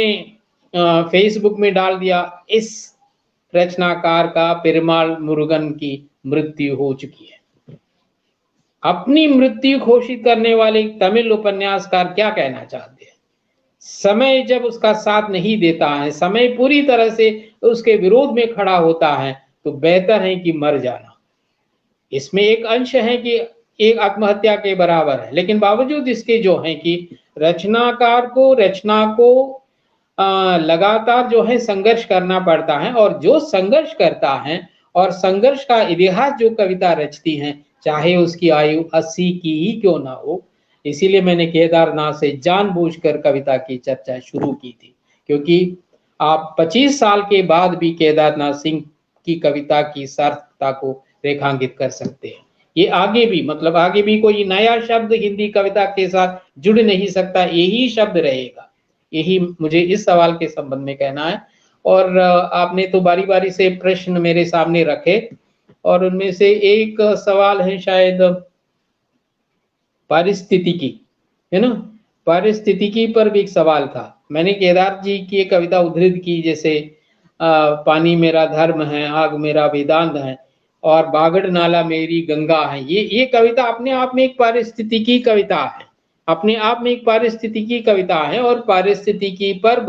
फेसबुक में डाल दिया, इस रचनाकार का, पेरुमाल मुरुगन की मृत्यु हो चुकी है। अपनी मृत्यु घोषित करने वाले तमिल उपन्यासकार क्या कहना चाहते हैं? समय जब उसका साथ नहीं देता है, समय पूरी तरह से उसके विरोध में खड़ा होता है, तो बेहतर है कि मर जाना। इसमें एक अंश है कि एक आत्महत्या के बराबर है, लेकिन बावजूद इसके जो है कि रचनाकार को रचना को लगातार जो है संघर्ष करना पड़ता है, और जो संघर्ष करता है और संघर्ष का इतिहास जो कविता रचती हैं, चाहे उसकी आयु 80 की ही क्यों ना हो। इसीलिए मैंने केदारनाथ से जानबूझकर कविता की चर्चा शुरू की थी, क्योंकि आप 25 साल के बाद भी केदारनाथ सिंह की कविता की सार्थकता को रेखांकित कर सकते हैं। ये आगे भी, मतलब आगे भी कोई नया शब्द हिंदी कविता के साथ जुड़ नहीं सकता, यही शब्द रहेगा। यही मुझे इस सवाल के संबंध में कहना है। और आपने तो बारी बारी से प्रश्न मेरे सामने रखे, और उनमें से एक सवाल है शायद पारिस्थितिकी, है ना, पारिस्थितिकी पर भी एक सवाल था। मैंने केदार जी की एक कविता उद्धृत की, जैसे पानी मेरा धर्म है, आग मेरा वेदांत है, और बागड़ नाला मेरी गंगा है। ये कविता अपने आप में एक पारिस्थितिकी कविता है, अपने आप में एक पारिस्थितिकी कविता है, और पारिस्थितिकी पर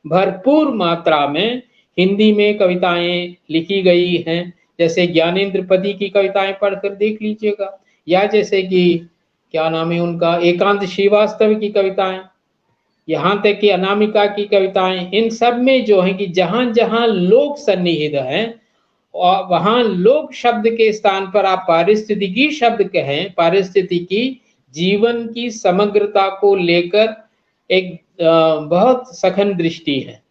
भरपूर मात्रा में हिंदी में कविताएं लिखी गई हैं। जैसे ज्ञानेंद्र पति की कविताएं पढ़कर देख लीजिएगा, या जैसे कि क्या नाम है उनका, एकांत श्रीवास्तव की कविताएं, यहाँ तक कि अनामिका की कविताएं, इन सब में जो है कि जहां जहां लोक सन्निहित है, और वहां लोक शब्द के स्थान पर आप पारिस्थितिकी शब्द कहें, पारिस्थितिकी जीवन की समग्रता को लेकर एक बहुत सघन दृष्टि है।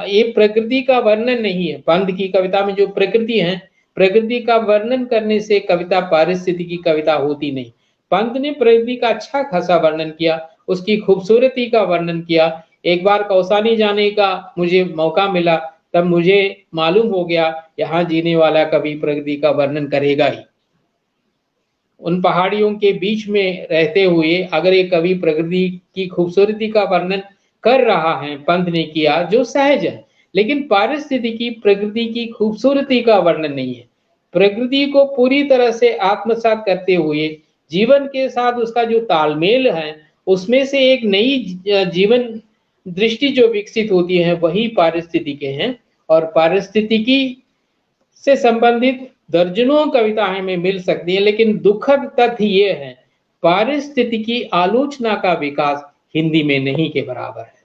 ये प्रकृति का वर्णन नहीं है। पंत की कविता में जो प्रकृति है, प्रकृति का वर्णन करने से कविता पारिस्थितिकी कविता होती नहीं। पंत ने प्रकृति का अच्छा खासा वर्णन किया, उसकी खूबसूरती का वर्णन किया। एक बार कौसानी जाने का मुझे मौका मिला, तब मुझे मालूम हो गया यहाँ जीने वाला कवि प्रकृति का वर्णन करेगा ही। उन पहाड़ियों के बीच में रहते हुए अगर एक कवि प्रकृति की खूबसूरती का वर्णन कर रहा है, पंत ने किया, जो सहज है, लेकिन पारिस्थितिकी प्रकृति की खूबसूरती का वर्णन नहीं है। प्रकृति को पूरी तरह से आत्मसात करते हुए जीवन के साथ उसका जो तालमेल है, उसमें से एक नई जीवन दृष्टि जो विकसित होती है, वही पारिस्थितिकी है। और पारिस्थितिकी से संबंधित दर्जनों कविताएं में मिल सकती है, लेकिन दुखद तथ्य ये है, पारिस्थितिकी आलोचना का विकास हिंदी में नहीं के बराबर है।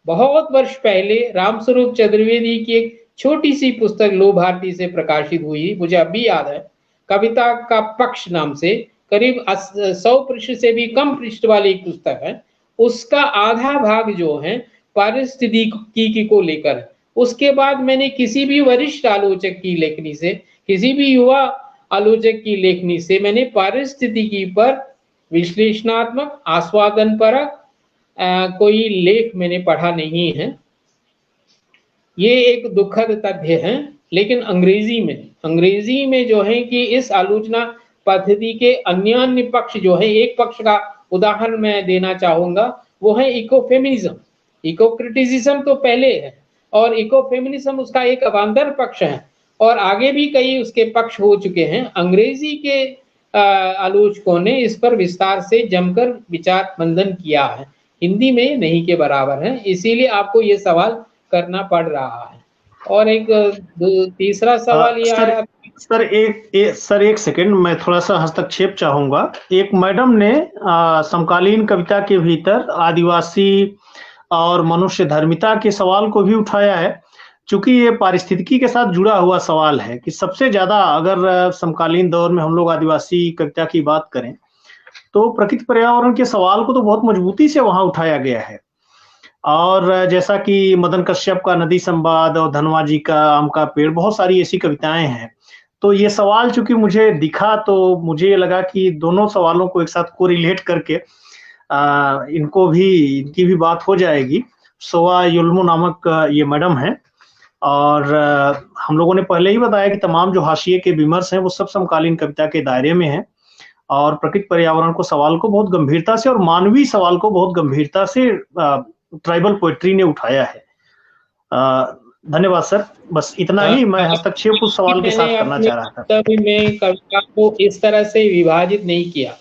बहुत वर्ष पहले रामस्वरूप चतुर्वेदी की एक छोटी सी पुस्तक लो भारती से प्रकाशित हुई, मुझे अभी याद है, कविता का पक्ष नाम से, करीब 100 पृष्ठ से भी कम पृष्ठ वाली एक पुस्तक है। उसका आधा भाग जो है पारिस्थितिकी को लेकर। उसके बाद मैंने किसी भी वरिष्ठ आलोचक की लेखनी से, किसी भी युवा आलोचक की लेखनी से मैंने पारिस्थितिकी पर विश्लेषणात्मक, आस्वादन परक कोई लेख मैंने पढ़ा नहीं है। ये एक दुखद तथ्य है। लेकिन अंग्रेजी में जो है कि इस आलोचना पद्धति के अन्य पक्ष जो है, एक पक्ष का उदाहरण मैं देना चाहूंगा, वो है इकोफेमिनिज्म। इको क्रिटिसिज्म तो पहले है और इकोफेमिनिज्म उसका एक अवान्तर पक्ष है, और आगे भी कई उसके पक्ष हो चुके हैं। अंग्रेजी के आलोचकों ने इस पर विस्तार से जमकर विचार मंथन किया है। हिंदी में नहीं के बराबर है, इसीलिए आपको ये सवाल करना पड़ रहा है। और एक तीसरा सवाल ये आया। सर एक सेकंड, मैं थोड़ा सा हस्तक्षेप चाहूंगा। एक मैडम ने समकालीन कविता के भीतर आदिवासी और मनुष्य धर्मिता के सवाल को भी उठाया है, चूंकि ये पारिस्थितिकी के साथ जुड़ा हुआ सवाल है कि सबसे ज्यादा अगर समकालीन दौर में हम लोग आदिवासी कविता की बात करें तो प्रकृति पर्यावरण के सवाल को तो बहुत मजबूती से वहां उठाया गया है। और जैसा कि मदन कश्यप का नदी संवाद और धनवा जी का आम का पेड़, बहुत सारी ऐसी कविताएं हैं। तो ये सवाल चूंकि मुझे दिखा तो मुझे लगा कि दोनों सवालों को एक साथ कोरिलेट करके इनकी भी बात हो जाएगी। सोआ युल्मो नामक ये मैडम है, और हम लोगों ने पहले ही बताया कि तमाम जो हाशिए के विमर्श हैं वो सब समकालीन कविता के दायरे में हैं, और प्रकृति पर्यावरण को सवाल को बहुत गंभीरता से और मानवीय सवाल को बहुत गंभीरता से ट्राइबल पोएट्री ने उठाया है। धन्यवाद सर, बस इतना ही मैं हस्तक्षेप उस सवाल के साथ करना चाह रहा था। तभी मैं कविता को इस तरह से विभाजित नहीं किया,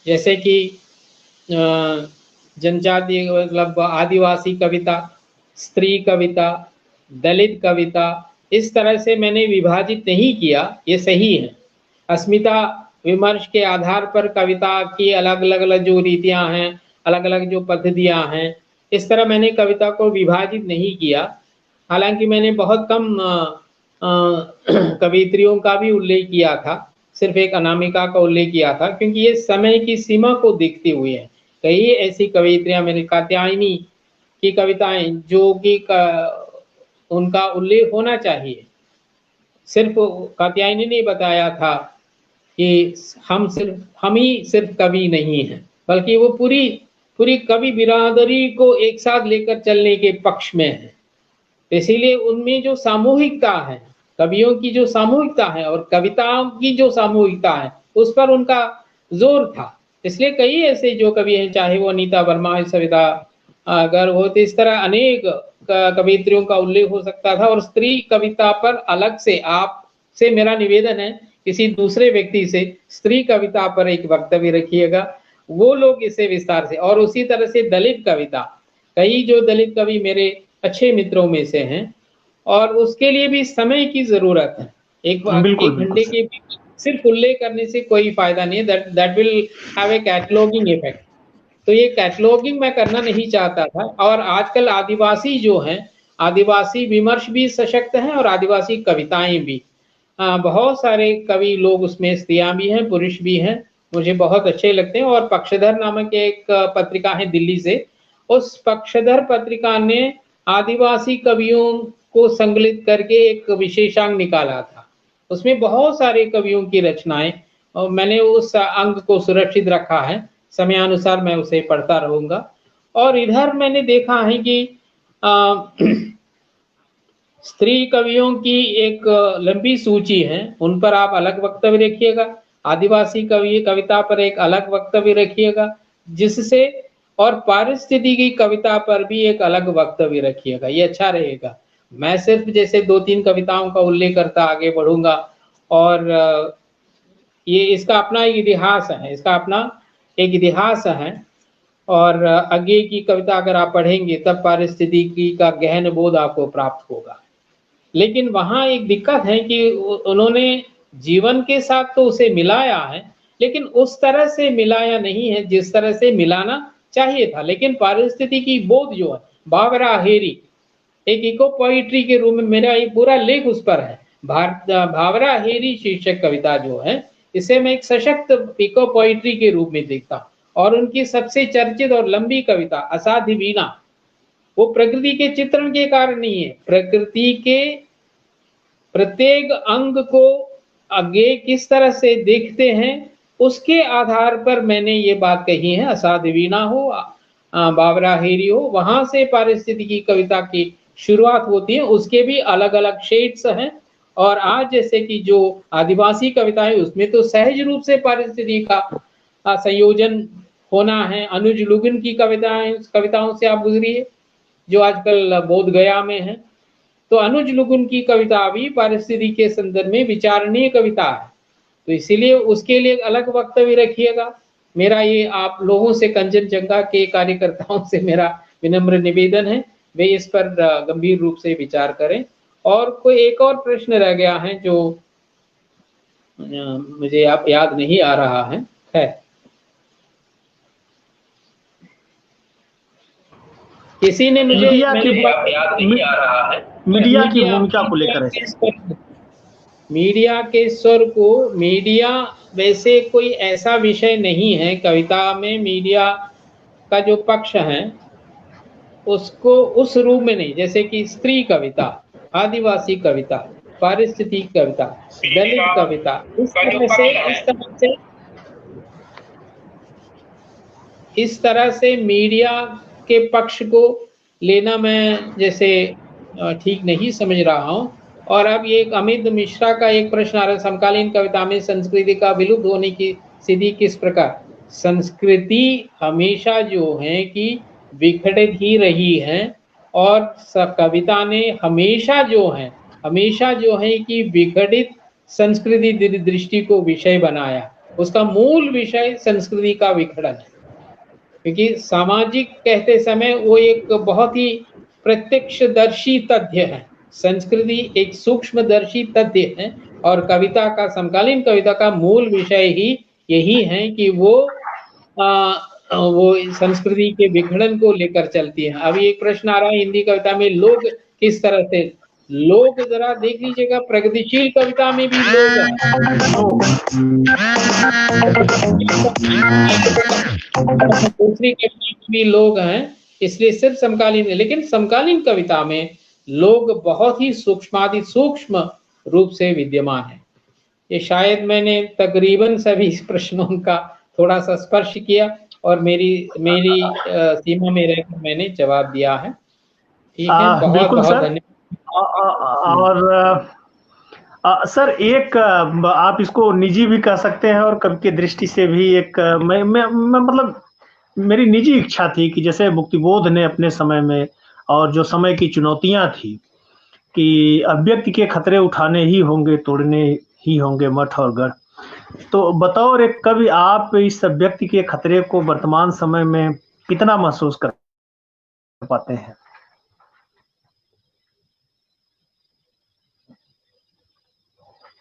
जैसे कि जनजातीय मतलब आदिवासी कविता, स्त्री कविता, दलित कविता, इस तरह से मैंने विभाजित नहीं किया। ये सही है। अस्मिता विमर्श के आधार पर कविता की अलग अलग जो रीतियां हैं, अलग अलग जो पद्धतियां हैं, इस तरह मैंने कविता को विभाजित नहीं किया। हालांकि मैंने बहुत कम कवित्रियों का भी उल्लेख किया था, सिर्फ एक अनामिका का उल्लेख किया था, क्योंकि ये समय की सीमा को देखते हुए है। कई ऐसी कवित्रियां, मेरी कात्यायनी की कविताएं जो कि उनका उल्लेख होना चाहिए। सिर्फ कात्यायनी ने बताया था कि हम ही सिर्फ कवि नहीं हैं, बल्कि वो पूरी कवि बिरादरी को एक साथ लेकर चलने के पक्ष में है। इसीलिए उनमें जो सामूहिकता है, कवियों की जो सामूहिकता है और कविताओं की जो सामूहिकता है, उस पर उनका जोर था। इसलिए कई ऐसे जो कवि हैं, चाहे वो अनीता वर्मा, सविता अगर हो, तो इस तरह अनेक कवित्रियों का उल्लेख हो सकता था। और स्त्री कविता पर अलग से आपसे मेरा निवेदन है, किसी दूसरे व्यक्ति से स्त्री कविता पर एक वक्तव्य रखिएगा, वो लोग इसे विस्तार से। और उसी तरह से दलित कविता, कई जो दलित कवि मेरे अच्छे मित्रों में से हैं, और उसके लिए भी समय की जरूरत है। एक घंटे के सिर्फ उल्लेख करने से कोई फायदा नहीं है, that will have a cataloguing effect. तो ये कैटलॉगिंग मैं करना नहीं चाहता था। और आजकल आदिवासी जो हैं, आदिवासी विमर्श भी सशक्त हैं और आदिवासी कविताएं भी, बहुत सारे कवि लोग उसमें, स्त्रियां भी हैं, पुरुष भी हैं, मुझे बहुत अच्छे लगते हैं। और पक्षधर नामक एक पत्रिका है दिल्ली से, उस पक्षधर पत्रिका ने आदिवासी कवियों को संकलित करके एक विशेषांक निकाला था। उसमें बहुत सारे कवियों की रचनाएं, और मैंने उस अंक को सुरक्षित रखा है, समयानुसार मैं उसे पढ़ता रहूंगा। और इधर मैंने देखा है कि स्त्री कवियों की एक लंबी सूची है, उन पर आप अलग वक्तव्य रखिएगा। आदिवासी कविता पर एक अलग वक्तव्य रखिएगा, जिससे, और पारिस्थितिकी कविता पर भी एक अलग वक्तव्य रखिएगा, ये अच्छा रहेगा। मैं सिर्फ जैसे 2-3 कविताओं का उल्लेख करता आगे बढ़ूंगा। और ये इसका अपना एक इतिहास है, इसका अपना एक इतिहास है। और आगे की कविता अगर आप पढ़ेंगे तब पारिस्थितिकी का गहन बोध आपको प्राप्त होगा। लेकिन वहां एक दिक्कत है कि उन्होंने जीवन के साथ तो उसे मिलाया है, लेकिन उस तरह से मिलाया नहीं है जिस तरह से मिलाना चाहिए था। लेकिन पारिस्थितिकी बोध जो है, बाबरा हेरी, एक इको पोइट्री के रूप में मेरा एक पूरा लेख उस पर है। भावरा हेरी शीर्षक कविता जो है, इसे मैं एक सशक्त इको पोइट्री के रूप में देखता हूँ। और उनकी सबसे चर्चित और लंबी कविता असाध्य वीणा, वो प्रकृति के चित्रण के कारण नहीं है, प्रकृति के प्रत्येक अंग को आगे किस तरह से देखते हैं उसके आधार पर मैंने ये बात कही है। असाध्य वीणा हो, बाबरा हेरी हो, वहां से पारिस्थितिकी कविता की शुरुआत होती है। उसके भी अलग अलग शेड्स हैं। और आज जैसे कि जो आदिवासी कविता है उसमें तो सहज रूप से पारिस्थितिकी का संयोजन होना है। अनुज लुगन की कविताओं से आप गुजरिए जो आजकल बोध गया में है। तो अनुज लुगन की कविता भी पारिस्थितिकी के संदर्भ में विचारणीय कविता है। तो इसीलिए उसके लिए अलग वक्तव्य रखिएगा। मेरा ये आप लोगों से, कंचनजंगा के कार्यकर्ताओं से मेरा विनम्र निवेदन है, वे इस पर गंभीर रूप से विचार करें। और कोई एक और प्रश्न रह गया है जो मुझे आप याद नहीं आ रहा है। किसी ने मुझे मीडिया की याद नहीं आ रहा है। मीडिया की भूमिका को लेकर है। मीडिया के स्वर को, मीडिया वैसे कोई ऐसा विषय नहीं है कविता में। मीडिया का जो पक्ष है उसको उस रूप में नहीं, जैसे कि स्त्री कविता, आदिवासी कविता, पारिस्थितिक कविता, दलित कविता, इस तरह से मीडिया के पक्ष को लेना मैं जैसे ठीक नहीं समझ रहा हूं। और अब ये अमित मिश्रा का एक प्रश्न आ रहा है, समकालीन कविता में संस्कृति का विलुप्त होने की स्थिति किस प्रकार। संस्कृति हमेशा जो है कि विघटित ही रही है और कविता ने हमेशा जो है कि विघटित संस्कृति दृष्टि को विषय बनाया। उसका मूल विषय संस्कृति का विघटन है, क्योंकि सामाजिक कहते समय वो एक बहुत ही प्रत्यक्षदर्शी तथ्य है। संस्कृति एक सूक्ष्मदर्शी तथ्य है और कविता का, समकालीन कविता का मूल विषय ही यही है कि वो संस्कृति के विघटन को लेकर चलती है। अभी एक प्रश्न आ रहा है हिंदी कविता में लोग किस तरह से, लोग जरा देख लीजिएगा, प्रगतिशील कविता में भी लोग हैं, दूसरी कविता में भी लोग हैं, इसलिए सिर्फ समकालीन है। लेकिन समकालीन कविता में लोग बहुत ही सूक्ष्म रूप से विद्यमान है। ये शायद मैंने तकरीबन सभी प्रश्नों का थोड़ा सा स्पर्श किया और मेरी सीमा में रहकर मैंने जवाब दिया है। ठीक है, बहुत बहुत धन्यवाद। और सर एक आप इसको निजी भी कह सकते हैं और कवि की दृष्टि से भी एक मैं मतलब मेरी निजी इच्छा थी कि जैसे मुक्तिबोध ने अपने समय में, और जो समय की चुनौतियां थी कि अभिव्यक्ति के खतरे उठाने ही होंगे, तोड़ने ही होंगे मठ और गढ़, तो बतौर एक कवि आप इस अभिव्यक्ति के खतरे को वर्तमान समय में कितना महसूस कर पाते हैं?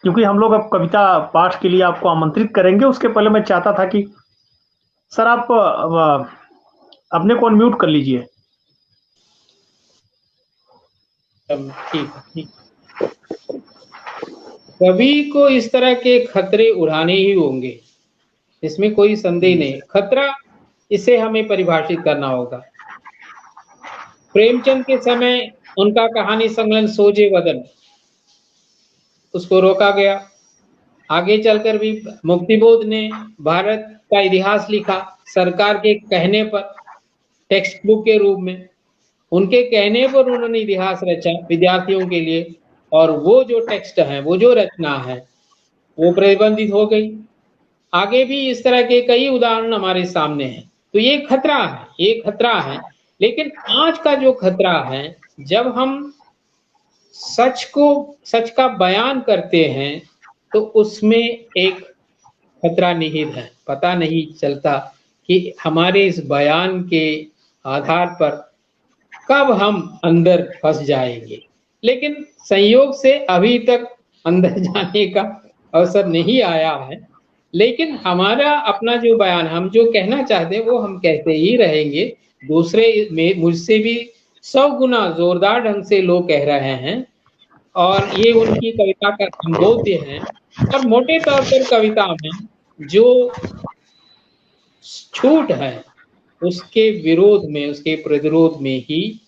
क्योंकि हम लोग अब कविता पाठ के लिए आपको आमंत्रित करेंगे, उसके पहले मैं चाहता था कि सर आप अपने को अनम्यूट कर लीजिए। ठीक। कवि को इस तरह के खतरे उड़ाने ही होंगे, इसमें कोई संदेह नहीं। खतरा, इसे हमें परिभाषित करना होगा। प्रेमचंद के समय उनका कहानी संकलन सोजे वदन, उसको रोका गया। आगे चलकर भी मुक्तिबोध ने भारत का इतिहास लिखा सरकार के कहने पर, टेक्स्ट बुक के रूप में। उनके कहने पर उन्होंने इतिहास रचा विद्यार्थियों के लिए, और वो जो टेक्स्ट है, वो जो रचना है, वो प्रतिबंधित हो गई। आगे भी इस तरह के कई उदाहरण हमारे सामने हैं। तो ये खतरा है। लेकिन आज का जो खतरा है, जब हम सच का बयान करते हैं तो उसमें एक खतरा निहित है। पता नहीं चलता कि हमारे इस बयान के आधार पर कब हम अंदर फंस जाएंगे। लेकिन संयोग से अभी तक अंदर जाने का अवसर नहीं आया है। लेकिन हमारा अपना जो बयान, हम जो कहना चाहते हैं वो हम कहते ही रहेंगे। दूसरे में मुझसे भी 100 गुना जोरदार ढंग से लोग कह रहे हैं, और ये उनकी कविता का संबोध्य है। और मोटे तौर पर कविता में जो छूट है उसके विरोध में, उसके प्रतिरोध में ही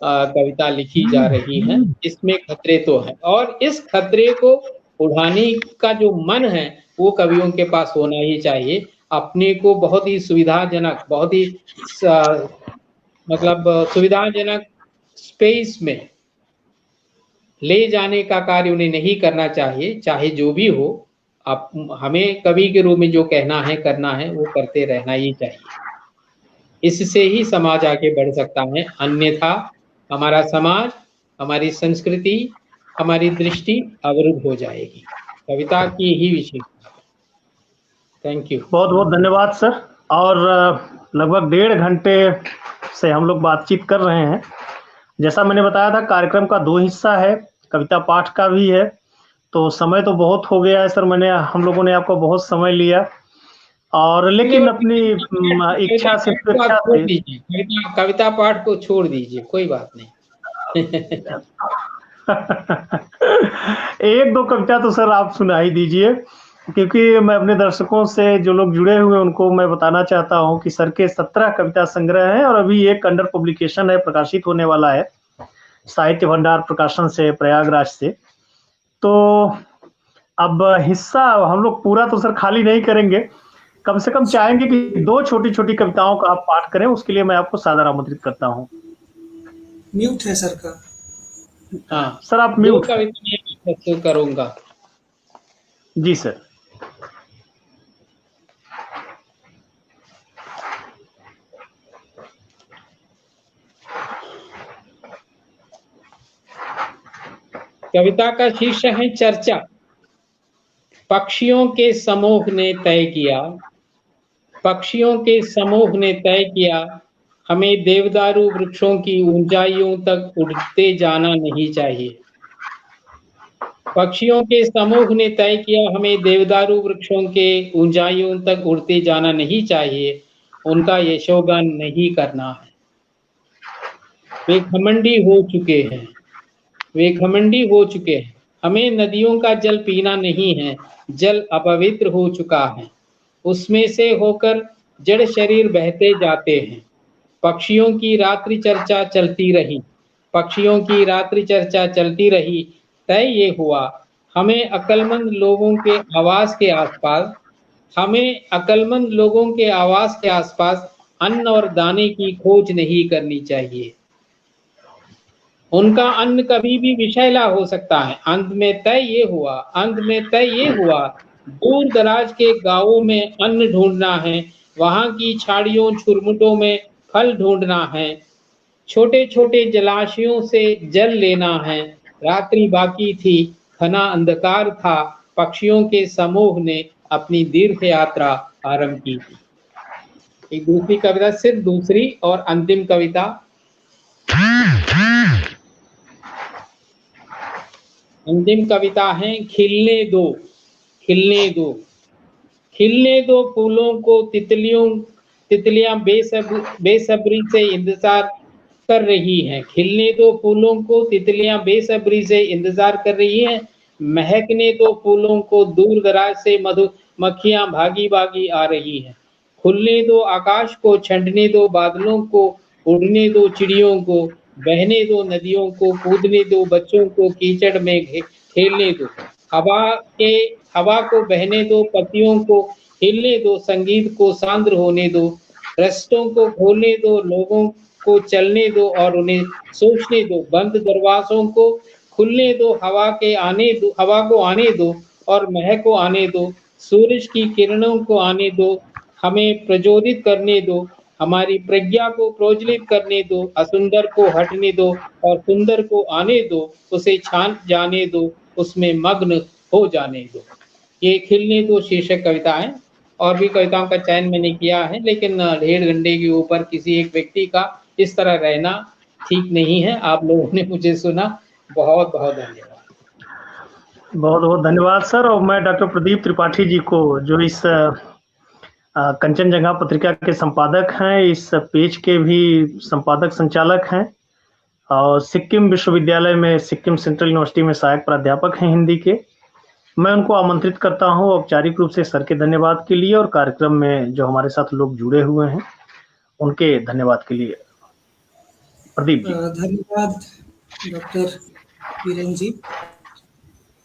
कविता लिखी जा रही है। इसमें खतरे तो है, और इस खतरे को उड़ाने का जो मन है वो कवियों के पास होना ही चाहिए। अपने को बहुत ही सुविधाजनक, बहुत ही मतलब सुविधाजनक स्पेस में ले जाने का कार्य उन्हें नहीं करना चाहिए। चाहे जो भी हो, आप हमें कवि के रूप में जो कहना है करना है वो करते रहना ही चाहिए। इससे ही समाज आगे बढ़ सकता है, अन्यथा हमारा समाज, हमारी संस्कृति, हमारी दृष्टि अवरुद्ध हो जाएगी। कविता की ही विशेषता। Thank you. बहुत बहुत धन्यवाद सर। और लगभग 1.5 घंटे से हम लोग बातचीत कर रहे हैं। जैसा मैंने बताया था, कार्यक्रम का 2 हिस्सा है, कविता पाठ का भी है। तो समय तो बहुत हो गया है सर, हम लोगों ने आपको बहुत समय लिया, और लेकिन अपनी इच्छा से स्वेच्छा छोड़ से दीजिए, कविता पाठ को छोड़ दीजिए, कोई बात नहीं। एक दो कविता तो सर आप सुना ही दीजिए, क्योंकि मैं अपने दर्शकों से, जो लोग जुड़े हुए हैं, उनको मैं बताना चाहता हूं कि सर के 17 कविता संग्रह हैं, और अभी एक अंडर पब्लिकेशन है, प्रकाशित होने वाला है साहित्य भंडार प्रकाशन से, प्रयागराज से। तो अब हिस्सा हम लोग पूरा तो सर खाली नहीं करेंगे, कम से कम चाहेंगे कि 2 छोटी छोटी कविताओं का आप पाठ करें। उसके लिए मैं आपको सादर आमंत्रित करता हूं। म्यूट है सर का। हाँ, सर आप 2 म्यूट हैं। कविता प्रस्तुत करूंगा। जी सर। कविता का शीर्षक है चर्चा। पक्षियों के समूह ने तय किया, पक्षियों के समूह ने तय किया, हमें देवदारू वृक्षों की ऊंचाइयों तक उड़ते जाना नहीं चाहिए। पक्षियों के समूह ने तय किया, हमें देवदारू वृक्षों के ऊंचाइयों तक उड़ते जाना नहीं चाहिए, उनका यशोगान नहीं करना है। वे घमंडी हो चुके हैं, वे घमंडी हो चुके हैं। हमें नदियों का जल पीना नहीं है, जल अपवित्र हो चुका है, उसमें से होकर जड़ शरीर बहते जाते हैं। पक्षियों की रात्रि चर्चा चलती रही, पक्षियों की रात्रि चर्चा चलती रही। तय ये हुआ, हमें अक्लमंद लोगों के आवास के आसपास, हमें अक्लमंद लोगों के आवास के आसपास अन्न और दाने की खोज नहीं करनी चाहिए। उनका अन्न कभी भी विषैला हो सकता है। अंत में तय ये हुआ, अंत में तय ये हुआ, दूर दराज के गांवों में अन्न ढूंढना है, वहां की छाड़ियों छुरमुटों में फल ढूंढना है, छोटे छोटे जलाशयों से जल लेना है। रात्रि बाकी थी, घना अंधकार था, पक्षियों के समूह ने अपनी दीर्घ यात्रा आरंभ की थी। एक दूसरी कविता, सिर्फ दूसरी और अंतिम कविता। अंतिम कविता है खिलने दो, खिलने दो, खिलने दो फूलों को, तितलियां बेसब्री से इंतजार कर रही हैं। खिलने दो फूलों को, तितलियां बेसब्री से इंतजार कर रही हैं। महकने दो फूलों को, दूर दराज से मधुमक्खियां भागी भागी आ रही हैं। खुलने दो आकाश को, छंटने दो बादलों को, उड़ने दो चिड़ियों को, बहने दो नदियों को, कूदने दो बच्चों को, कीचड़ में खेलने दो। हवा के हवा को बहने दो, पत्तियों को हिलने दो, संगीत को सांद्र होने दो, रस्तों को खोलने दो, लोगों को चलने दो और उन्हें सोचने दो। बंद दरवाजों को खुलने दो, हवा को आने दो और महक को आने दो, सूरज की किरणों को आने दो, हमें प्रज्वलित करने दो, हमारी प्रज्ञा को प्रोज्वलित करने दो, असुंदर को हटने दो और सुंदर को आने दो, उसे छान जाने दो, उसमें मग्न हो जाने दो। ये खिलने दो शीर्षक कविता है। और भी कविताओं का चयन मैंने किया है, लेकिन 1.5 घंटे के ऊपर किसी एक व्यक्ति का इस तरह रहना ठीक नहीं है। आप लोगों ने मुझे सुना, बहुत बहुत धन्यवाद। बहुत बहुत धन्यवाद सर। और मैं डॉक्टर प्रदीप त्रिपाठी जी को, जो इस कंचनजंगा पत्रिका के संपादक हैं, इस पेज के भी संपादक संचालक हैं, और सिक्किम विश्वविद्यालय में, सिक्किम सेंट्रल यूनिवर्सिटी में सहायक प्राध्यापक हैं हिंदी के, मैं उनको आमंत्रित करता हूं औपचारिक रूप से सर के धन्यवाद के लिए, और कार्यक्रम में जो हमारे साथ लोग जुड़े हुए हैं उनके धन्यवाद के लिए। प्रदीप जी। धन्यवाद डॉक्टर वीरेन जी।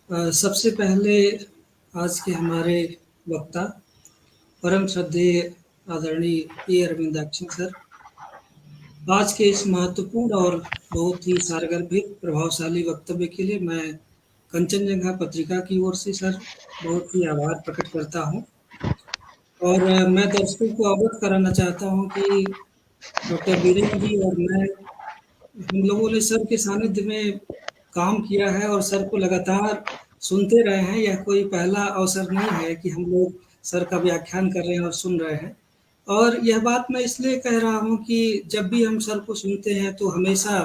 सबसे पहले आज के हमारे वक्ता परम श्रद्धेय आदरणीय ए अरविंदाक्षन सर, आज के इस महत्वपूर्ण और बहुत ही सारगर्भित प्रभावशाली वक्तव्य के लिए मैं कंचनजंगा पत्रिका की ओर से सर बहुत ही आभार प्रकट करता हूं। और मैं दर्शकों को अवगत कराना चाहता हूं कि डॉक्टर बीरेन जी और मैं, हम लोगों ने सर के सानिध्य में काम किया है और सर को लगातार सुनते रहे हैं। यह कोई पहला अवसर नहीं है कि हम लोग सर का व्याख्यान कर रहे हैं और सुन रहे हैं। और यह बात मैं इसलिए कह रहा हूं कि जब भी हम सर को सुनते हैं तो हमेशा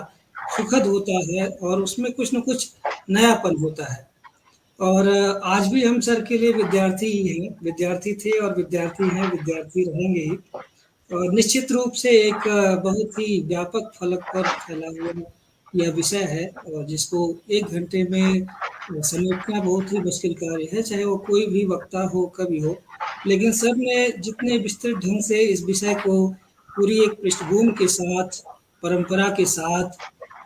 सुखद होता है और उसमें कुछ न कुछ नयापन होता है। और आज भी हम सर के लिए विद्यार्थी ही हैं, विद्यार्थी थे और विद्यार्थी हैं, विद्यार्थी रहेंगे ही। और निश्चित रूप से एक बहुत ही व्यापक फलक पर फैला हुआ यह विषय है और जिसको 1 घंटे में समेटना बहुत ही मुश्किल कार्य है, चाहे वो कोई भी वक्ता हो, कभी हो। लेकिन सर ने जितने विस्तृत ढंग से इस विषय को पूरी एक पृष्ठभूमि के साथ, परंपरा के साथ,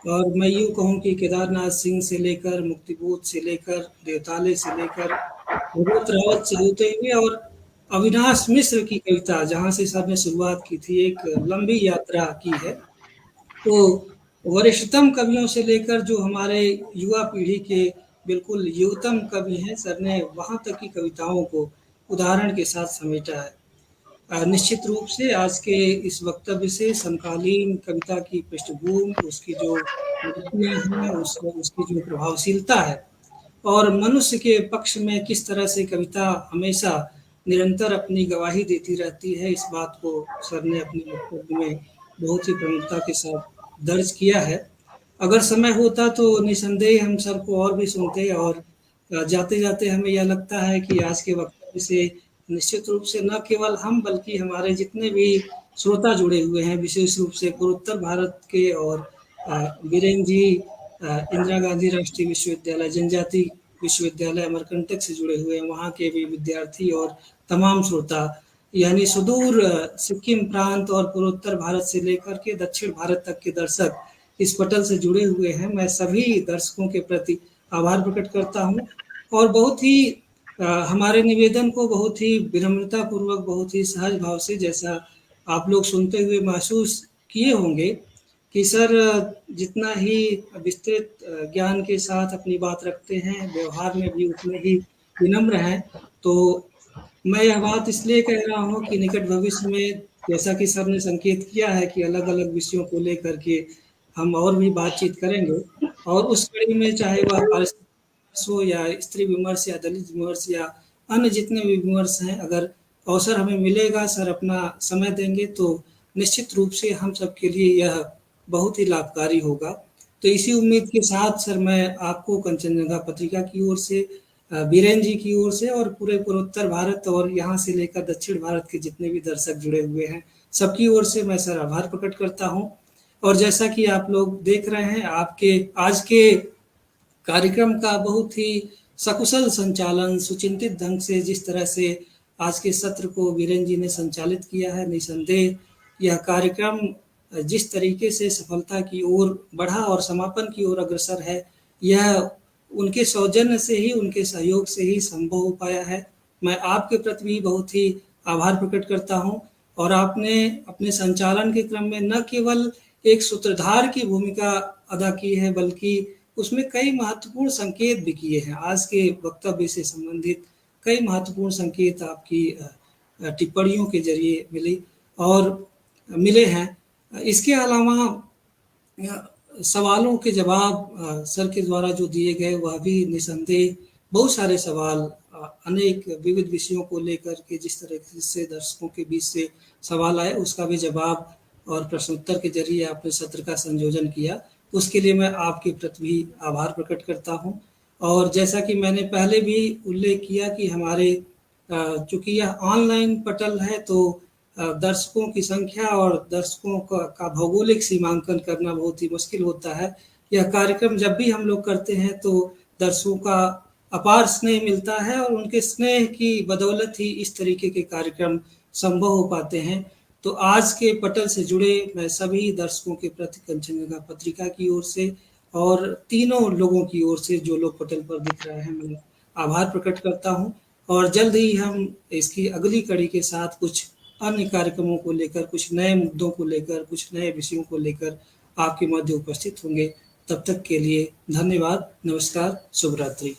और मैं यूँ कहूँ कि केदारनाथ सिंह से लेकर, मुक्तिबोध से लेकर, देवताले से लेकर, भगवत रावत से होते हुए और अविनाश मिश्र की कविता जहाँ से सर ने शुरुआत की थी, एक लंबी यात्रा की है। तो वरिष्ठतम कवियों से लेकर जो हमारे युवा पीढ़ी के बिल्कुल युवतम कवि हैं, सर ने वहाँ तक की कविताओं को उदाहरण के साथ समेटा है। निश्चित रूप से आज के इस वक्तव्य से समकालीन कविता की पृष्ठभूमि, उसकी जो रचनाएं हैं, उसकी जो प्रभावशीलता है और मनुष्य के पक्ष में किस तरह से कविता हमेशा निरंतर अपनी गवाही देती रहती है, इस बात को सर ने अपने वक्तव्य में बहुत ही प्रमुखता के साथ दर्ज किया है। अगर समय होता तो निसंदेह हम सर को और भी सुनते और जाते जाते हमें यह लगता है कि आज के वक्तव्य से निश्चित रूप से न केवल हम बल्कि हमारे जितने भी श्रोता जुड़े हुए हैं, विशेष रूप से पूर्वोत्तर भारत के और बीरेन जी इंदिरा गांधी राष्ट्रीय विश्वविद्यालय, जनजाति विश्वविद्यालय अमरकंटक से जुड़े हुए हैं, वहाँ के भी विद्यार्थी और तमाम श्रोता, यानी सुदूर सिक्किम प्रांत और पूर्वोत्तर भारत से लेकर के दक्षिण भारत तक के दर्शक इस पटल से जुड़े हुए हैं। मैं सभी दर्शकों के प्रति आभार प्रकट करता हूँ और बहुत ही हमारे निवेदन को बहुत ही विनम्रता पूर्वक, बहुत ही सहज भाव से, जैसा आप लोग सुनते हुए महसूस किए होंगे कि सर जितना ही विस्तृत ज्ञान के साथ अपनी बात रखते हैं, व्यवहार में भी उतने ही विनम्र हैं। तो मैं यह बात इसलिए कह रहा हूँ कि निकट भविष्य में, जैसा कि सर ने संकेत किया है कि अलग अलग विषयों को लेकर के हम और भी बातचीत करेंगे और उस कड़ी में चाहे वह पारस्परिक हो या स्त्री विमर्श या दलित विमर्श या अन्य जितने भी विमर्श हैं, अगर अवसर हमें मिलेगा, सर अपना समय देंगे तो निश्चित रूप से हम सबके लिए यह बहुत ही लाभकारी होगा। तो इसी उम्मीद के साथ सर मैं आपको कंचनजंगा पत्रिका की ओर से, बीरेन जी की ओर से और पूरे पूर्वोत्तर भारत और यहाँ से लेकर दक्षिण भारत के जितने भी दर्शक जुड़े हुए हैं, सबकी ओर से मैं सर आभार प्रकट करता हूँ। और जैसा कि आप लोग देख रहे हैं, आपके आज के कार्यक्रम का बहुत ही सकुशल संचालन, सुचिंतित ढंग से जिस तरह से आज के सत्र को बीरेन जी ने संचालित किया है, निसंदेह यह कार्यक्रम जिस तरीके से सफलता की ओर बढ़ा और समापन की ओर अग्रसर है, यह उनके सौजन्य से ही, उनके सहयोग से ही संभव हो पाया है। मैं आपके प्रति भी बहुत ही आभार प्रकट करता हूं और आपने अपने संचालन के क्रम में न केवल एक सूत्रधार की भूमिका अदा की है, बल्कि उसमें कई महत्वपूर्ण संकेत भी किए हैं। आज के वक्तव्य से संबंधित कई महत्वपूर्ण संकेत आपकी टिप्पणियों के जरिए मिले हैं। इसके अलावा सवालों के जवाब सर के द्वारा जो दिए गए, वह भी निसंदेह बहुत सारे सवाल अनेक विविध विषयों को लेकर के जिस तरह से दर्शकों के बीच से सवाल आए, उसका भी जवाब और प्रश्नोत्तर के जरिए आपने सत्र का संयोजन किया, उसके लिए मैं आपके प्रति भी आभार प्रकट करता हूं। और जैसा कि मैंने पहले भी उल्लेख किया कि हमारे चूंकि यह ऑनलाइन पटल है, तो दर्शकों की संख्या और दर्शकों का भौगोलिक सीमांकन करना बहुत ही मुश्किल होता है। यह कार्यक्रम जब भी हम लोग करते हैं तो दर्शकों का अपार स्नेह मिलता है और उनके स्नेह की बदौलत ही इस तरीके के कार्यक्रम संभव हो पाते हैं। तो आज के पटल से जुड़े मैं सभी दर्शकों के प्रति कंचनजंगा पत्रिका की ओर से और तीनों लोगों की ओर से, जो लोग पटल पर दिख रहे हैं, मैं आभार प्रकट करता हूं और जल्द ही हम इसकी अगली कड़ी के साथ कुछ अन्य कार्यक्रमों को लेकर, कुछ नए मुद्दों को लेकर, कुछ नए विषयों को लेकर आपके मध्य उपस्थित होंगे। तब तक के लिए धन्यवाद, नमस्कार, शुभ रात्रि।